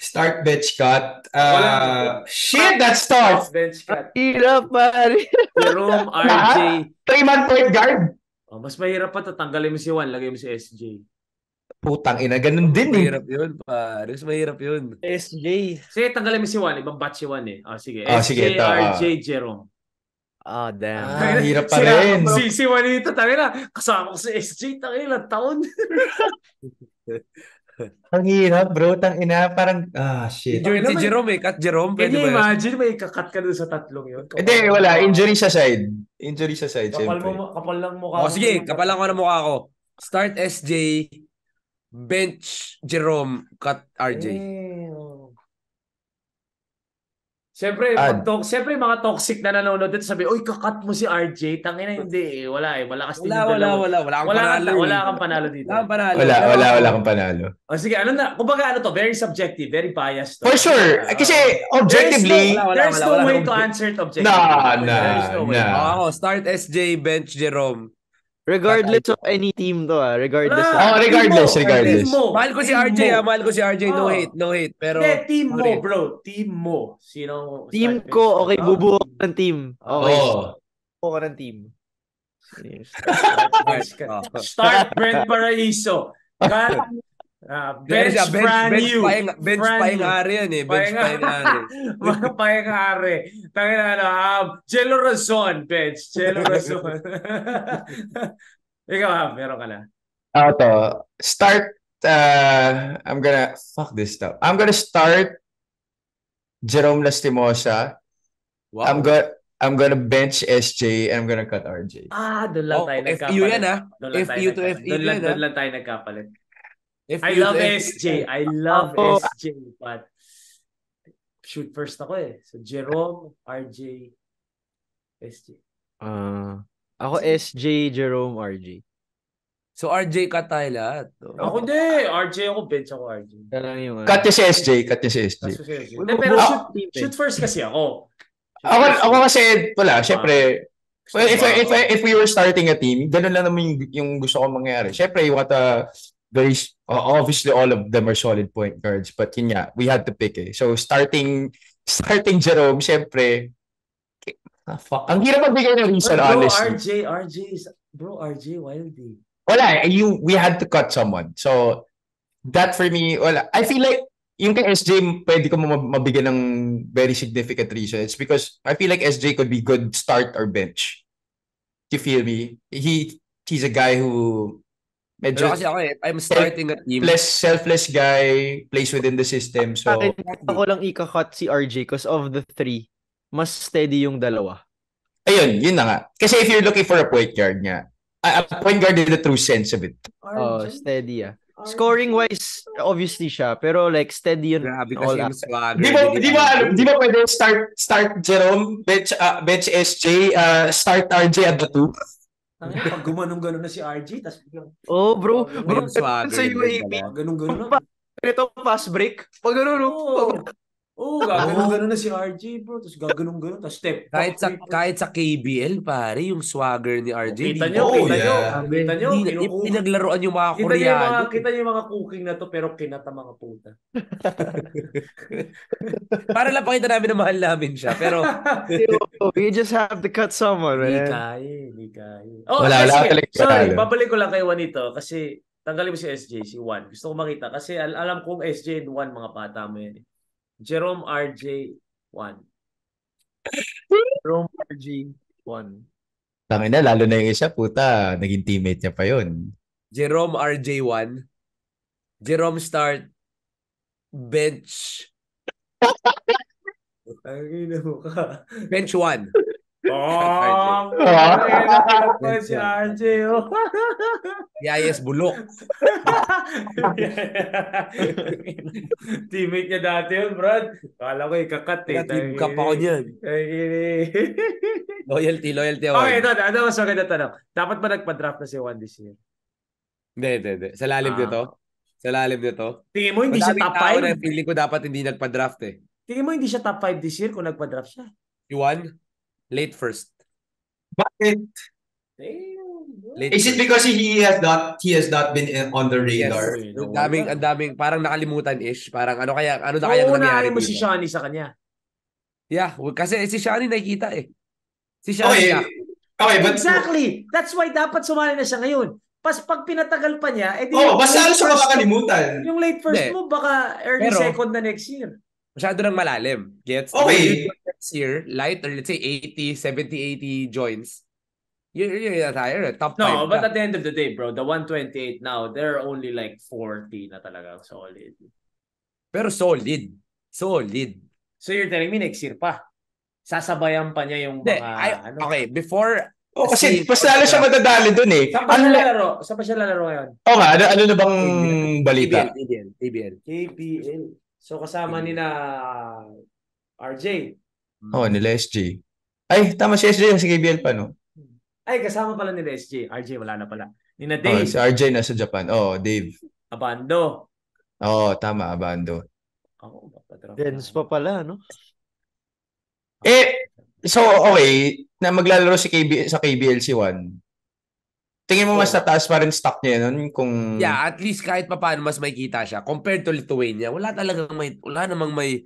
start bench cut. Shit, That's tough. Bench cut. Hirap, pare. Jerome, RJ. 3-man point guard. Mas mahirap pa to. Tanggalin mo si Juan, lagay mo si SJ. Putang ina, ganun din eh. Mahirap yun, pare. Mahirap yun. SJ. Sige, tanggalin mo si Juan. Ibang batch si Juan eh. Sige. SJ, Sige, ito, RJ, Jerome. Damn. Hirap pa rin. Si Juanito, tangina. Kasama ko si SJ, tangina, ilang taon. Ang hirap, bro. Tang ina, parang, shit. Injured si Jerome eh. Cut Jerome. Can Pwede you ba yun? imagine may kakat ka dun sa tatlong yun? Hindi, wala. Injury sa side. Injury sa side, Kapal siyempre. kapal lang mukha. O sige, kapalan ko na mukha ko. Start SJ, bench Jerome, cut RJ. Siyempre, siyempre mga toxic na nanonood dito sabi, uy, kakat mo si RJ. Tangina, hindi eh. Wala eh. Malakas din yung dalawa. Wala kang panalo dito. Wala kang panalo. O sige, kumbaga very subjective, very biased. For sure. Kasi objectively, There's no wala. way to answer it objectively. There's no way. Ako, start SJ, bench Jerome. Regardless of any team to regardless Wala. of... regardless. Team mo. Mahal ko si Team RJ, mo. mahal ko si RJ. No Oh. hate. Pero, Hindi, team mo, sorry. bro. Team mo. Sino? Team start ko, bench? okay, bubuo ko ng team. Okay, bubuo ko ng team. Start Brent Paraiso. Cut. Bench Franyu. Bench paing-ari yan eh. Bench paing-ari. Mga paing-ari. Tangina Jello Razon, bench. Jello Razon. Ikaw, meron ka na. Start, I'm gonna start Jerome Lastimosa. Wow. I'm gonna bench SJ and I'm gonna cut RJ. Doon lang tayo nagkapalit. FU yan FU to FU Doon yan lang tayo nagkapalit. FU I love to SJ. I love SJ. But shoot first ako eh. So Jerome, RJ, SJ. Ako SJ, Jerome, RJ. So RJ cut tayo lahat. Ako di. RJ ako. Bench ako RJ. Yan lang yung... Cut niya si SJ. Kaso si SJ. Pero shoot first kasi ako. Ako kasi, wala, syempre, well, if we were starting a team, ganun lang naman yung gusto ko mangyari. Syempre, you want obviously all of them are solid point guards, but yun nga, we had to pick eh. So, starting Jerome, syempre, fuck. Ang hirap magbigay ng reason, honestly. RJ, Wildy. Wala, we had to cut someone. So, that for me, wala. I feel like, yung kay SJ, pwede ko mabigyan ng very significant reason. It's because I feel like SJ could be good start or bench. Do you feel me? He's a guy who medyo Pero kasi ako I'm starting a team. selfless guy, plays within the system. So, Ako lang ika-cut si RJ because of the three. Mas steady yung dalawa. ayun, yun na nga. Kasi if you're looking for a point guard nga, a point guard in the true sense of it. Steady Scoring-wise, obviously siya. Pero like, steady yun. Grabe kasi yung swagger. Di ba pwede start Jerome, bench SJ, start RJ at the 2? Pag gumanong-ganon na si RJ, tas biglang... Bro, Yung swagger. sa UAP. Ganun-ganon na. Ito, fast break. Pag gano'n, Oo, gaganon-ganon na si RJ, bro. Tapos gaganon-ganon. Tapos step back. Kahit sa KBL, pare, yung swagger ni RJ, Kita di nyo, Oh, kita nyo. yeah. Kita nyo, hindi pinaglaruan yung mga Koreano. kita nyo yung mga cooking na to, pero kinata mga puta. Para lang pakita namin na mahal namin siya. Pero, You just have to cut someone, Hindi man. kaya, hindi kaya. Oh, Wala sige. talaga Sorry, panalo. babalik ko lang kay Juanito kasi tanggalin mo si SJ, si Juan. Gusto ko makita kasi alam kong SJ and Juan mga bata mo yan. Jerome, RJ, Juan. Rome RG 1. Tangina, lalo na yung isa, puta, naging teammate niya pa yun. Jerome RJ1, Jerome start, bench Ang ina mo ka. 1. Oh, si RJ. Oh. Yayes Bulok. Teammate niya dati yun, Brad. Kala ko ikakat eh. Team cup ako niyan. Loyalty Okay, award. ito mas maganda tanong. Dapat ba nagpa-draft na si Juan this year? Hindi. Sa lalim nito. Sa lalim nito. Tingin mo hindi siya Madaming top tao 5? na feeling ko dapat hindi nagpa-draft eh. Tingin mo hindi siya top 5 this year kung nagpa-draft siya? Yuan, late first. Bakit? Late Is it first. because he has not been on the radar? Yes. Ang daming parang nakalimutan-ish. Ano na kaya nangyari Uunahin mo dito? si Shani sa kanya. Yeah, kasi si Shani nakikita eh. Si Shani Okay, niya. okay, but... Exactly! That's why dapat sumali na siya ngayon. Pag pinatagal pa niya, edi basta late siya first- makakalimutan. Yung late first Hindi. mo, baka early Pero- second na next year. Masyado nang malalim. Gets? Okay. Next year, light or let's say 80, 70, 80 joins. You're higher. Top 5 No, but at the end of the day, bro, the 128 now, they're only like 40 na talaga solid. Pero solid. Solid. So you're telling me next year pa? Sasabayan pa niya yung Hindi, mga okay, before... Kasi mas lalo siya madadali dun eh. Saan pa siya lalaro? Saan pa siya lalaro ngayon? Oo nga, ano na bang balita? ABL. KPL. So kasama ni na RJ. Nila SG. Ay, tama si SG sa KBL pa, no? Ay, kasama pala nila SJ. RJ wala na pala. Ni na Oh, Dave. si RJ nasa Japan. Dave. Abando. Tama, Abando. Ako, papadraft Dens na. pa pala, no? So, okay, na maglalaro si sa KBL si Juan. Tingin mo mas tataas pa rin stock niya nun kung... Yeah, at least kahit pa paano mas may kita siya. Compared to Lithuania, wala namang may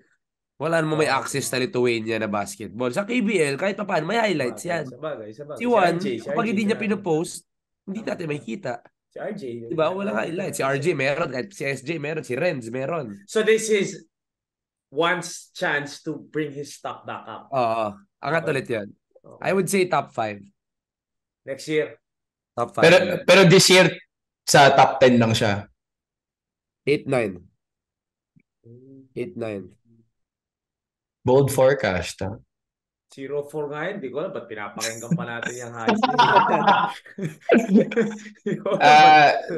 access sa Lithuania na basketball. Sa KBL, kahit pa paano, may highlights yan. Sabagay. Si Juan, RJ, kapag hindi niya na- pinopost, hindi natin may kita. Si RJ. Diba? Walang highlights. Si RJ meron, kahit si SJ meron, si Renz meron. So this is Juan's chance to bring his stock back up. Oo. Angat ulit yan. I would say top 5. Next year. Top 5. Pero this year, sa top 10 lang siya. 8-9. 8-9. Bold forecast, ha? 0-4 nga yun. Di ko alam. Ba't pinapakinggan pa natin yung high?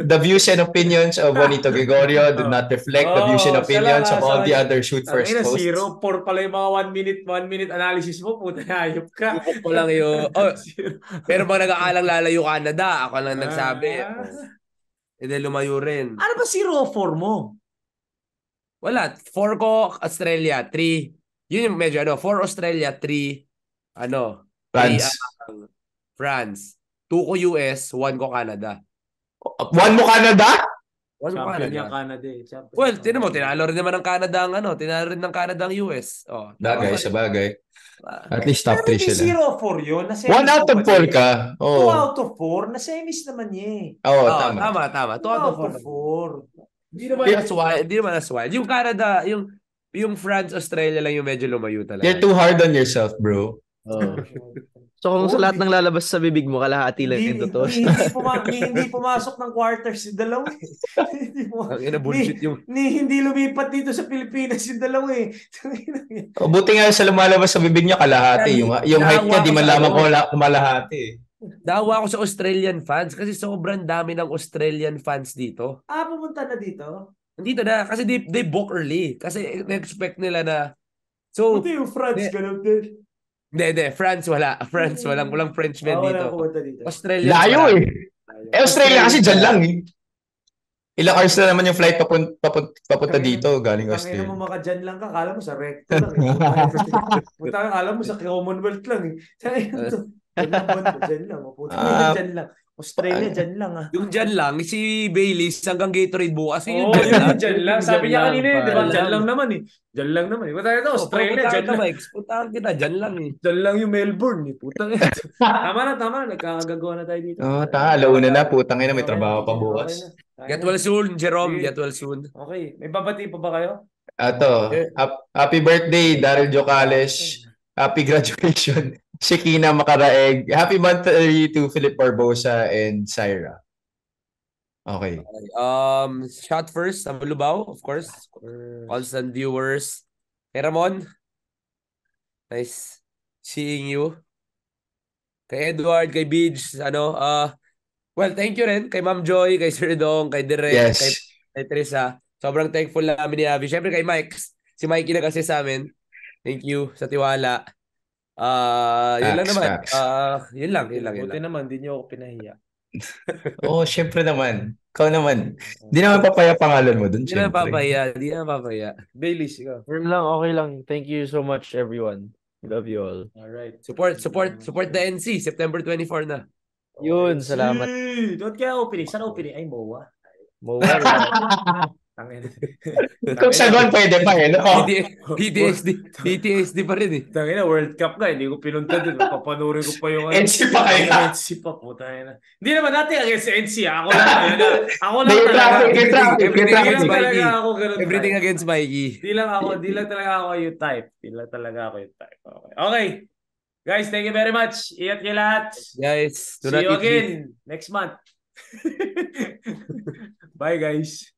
The views and opinions of Juanito Gregorio do not reflect the views and opinions of all the other Shoot First Ang ina, hosts. 0-4 pala yung mga 1 minute analysis mo. Puta, ayop ka. Subok ko lang yun. Pero pag nag-aalang lalayo Canada, ako lang nagsabi. Hindi lumayo rin. Ano ba 0-4 mo? Wala. 4 ko, Australia. 3. Yun yung medyo 4 Australia, 3 France. France. 2 ko US, 1 ko Canada. 1 mo Canada? 1 ko Champion niya Canada. Canada eh. Champion Well, niya. tinan mo, tinalo rin naman ng Canada ang tinalo rin ng Canada ang US. Bagay, sa bagay. At least top Pero 3 hindi sila. 0-4 yun. 1 out of 4 ka. 2 out of 4. Na-semis naman niya eh. Tama. 2 out of 4. 4. Hindi naman as wild. Yung Canada, yung France, Australia lang yung medyo lumayo talaga. You're too hard on yourself, bro. So kung sa lahat ng lalabas sa bibig mo, kalahati lang yung totoo. Hindi pumasok ng quarters yung dalawa eh. Ang ina bullshit yung... Hindi lumipat dito sa Pilipinas yung dalawa eh. Buti nga sa lumalabas sa bibig niya kalahati. Yung height niya, di man lamang kumalahati. Dawa ako sa Australian fans kasi sobrang dami ng Australian fans dito. Pumunta na dito? Dito na, kasi they book early. Kasi na-expect nila na... So, Buti yung France, ganun din. Hindi. France wala. Walang Frenchman dito. Wala pumunta dito. Australia. Layo eh. Australia kasi dyan lang eh. Ilang hours na naman yung flight papunta dito galing Putangin mo Australia. makadyan lang ka. Kala mo sa recto lang eh. Putangin, alam mo sa Commonwealth lang eh. Saan to? Dyan lang banda, dyan lang. Putangin, dyan lang. Australia, dyan lang ah. Yung dyan lang, si Baileys hanggang Gatorade bukas. Oo, Yung dyan yun lang. yung dyan lang. Sabi Dyan niya lang, kanina eh, di ba? pal. Dyan lang naman eh. Dyan lang naman eh. Putangin ito, Australia, dyan lang. Puntahan kita, dyan lang eh. Dyan lang yung Melbourne eh. Putangin. Tama na. Nagkakagagawa na tayo dito. Alauna na, putang ina, may Okay trabaho na, pa okay bukas. na. Get well soon, Jerome. Sige. Get well soon. Okay. May babati pa ba kayo? Happy birthday, Daryl Jocales. Happy graduation, Shekina Makaraeg. Happy birthday to Philip Barbosa and Syra. Okay. Shot first, Lubao, of course. Constant viewers. Hey, Ramon. Nice seeing you. Kay Edward, kay Beach, well, thank you rin kay Ma'am Joy, kay Sir Dong, kay Direk, Yes. kay Teresa. Sobrang thankful namin ni Abby. Siyempre kay Mike. Si Mikey na kasi sa amin. Thank you sa tiwala. Yun lang naman. Facts. Yun lang. Buti naman, hindi niyo ako pinahiya. Syempre naman. Ikaw naman. Di naman papaya pangalan mo dun, Hindi na syempre. papaya. Baileys, ikaw. Okay lang. Thank you so much, everyone. Love you all. Alright. Support the NC. September 24 na. Yun, salamat. Doon kaya opening. Saan opening? Ay, MOA. Mawala. Tangin. Kung sagon, pwede pa eh. No? PTSD pa rin eh. Tangin na, World Cup na. Hindi ko pinunta din. Papanurin ko pa yung NC pa kayo. NC pa po. Tangin na. Hindi naman natin against NC. Ako lang. Ako lang May talaga. traffic, may traffic. Everything Hindi against lang talaga Mikey. ako ganun. Everything against Mikey. Di lang talaga ako yung type. Di lang talaga ako yung type. Okay. Guys, thank you very much. Ingat kayo lahat. Guys, do See not you eat beef. again next month. Bye, guys.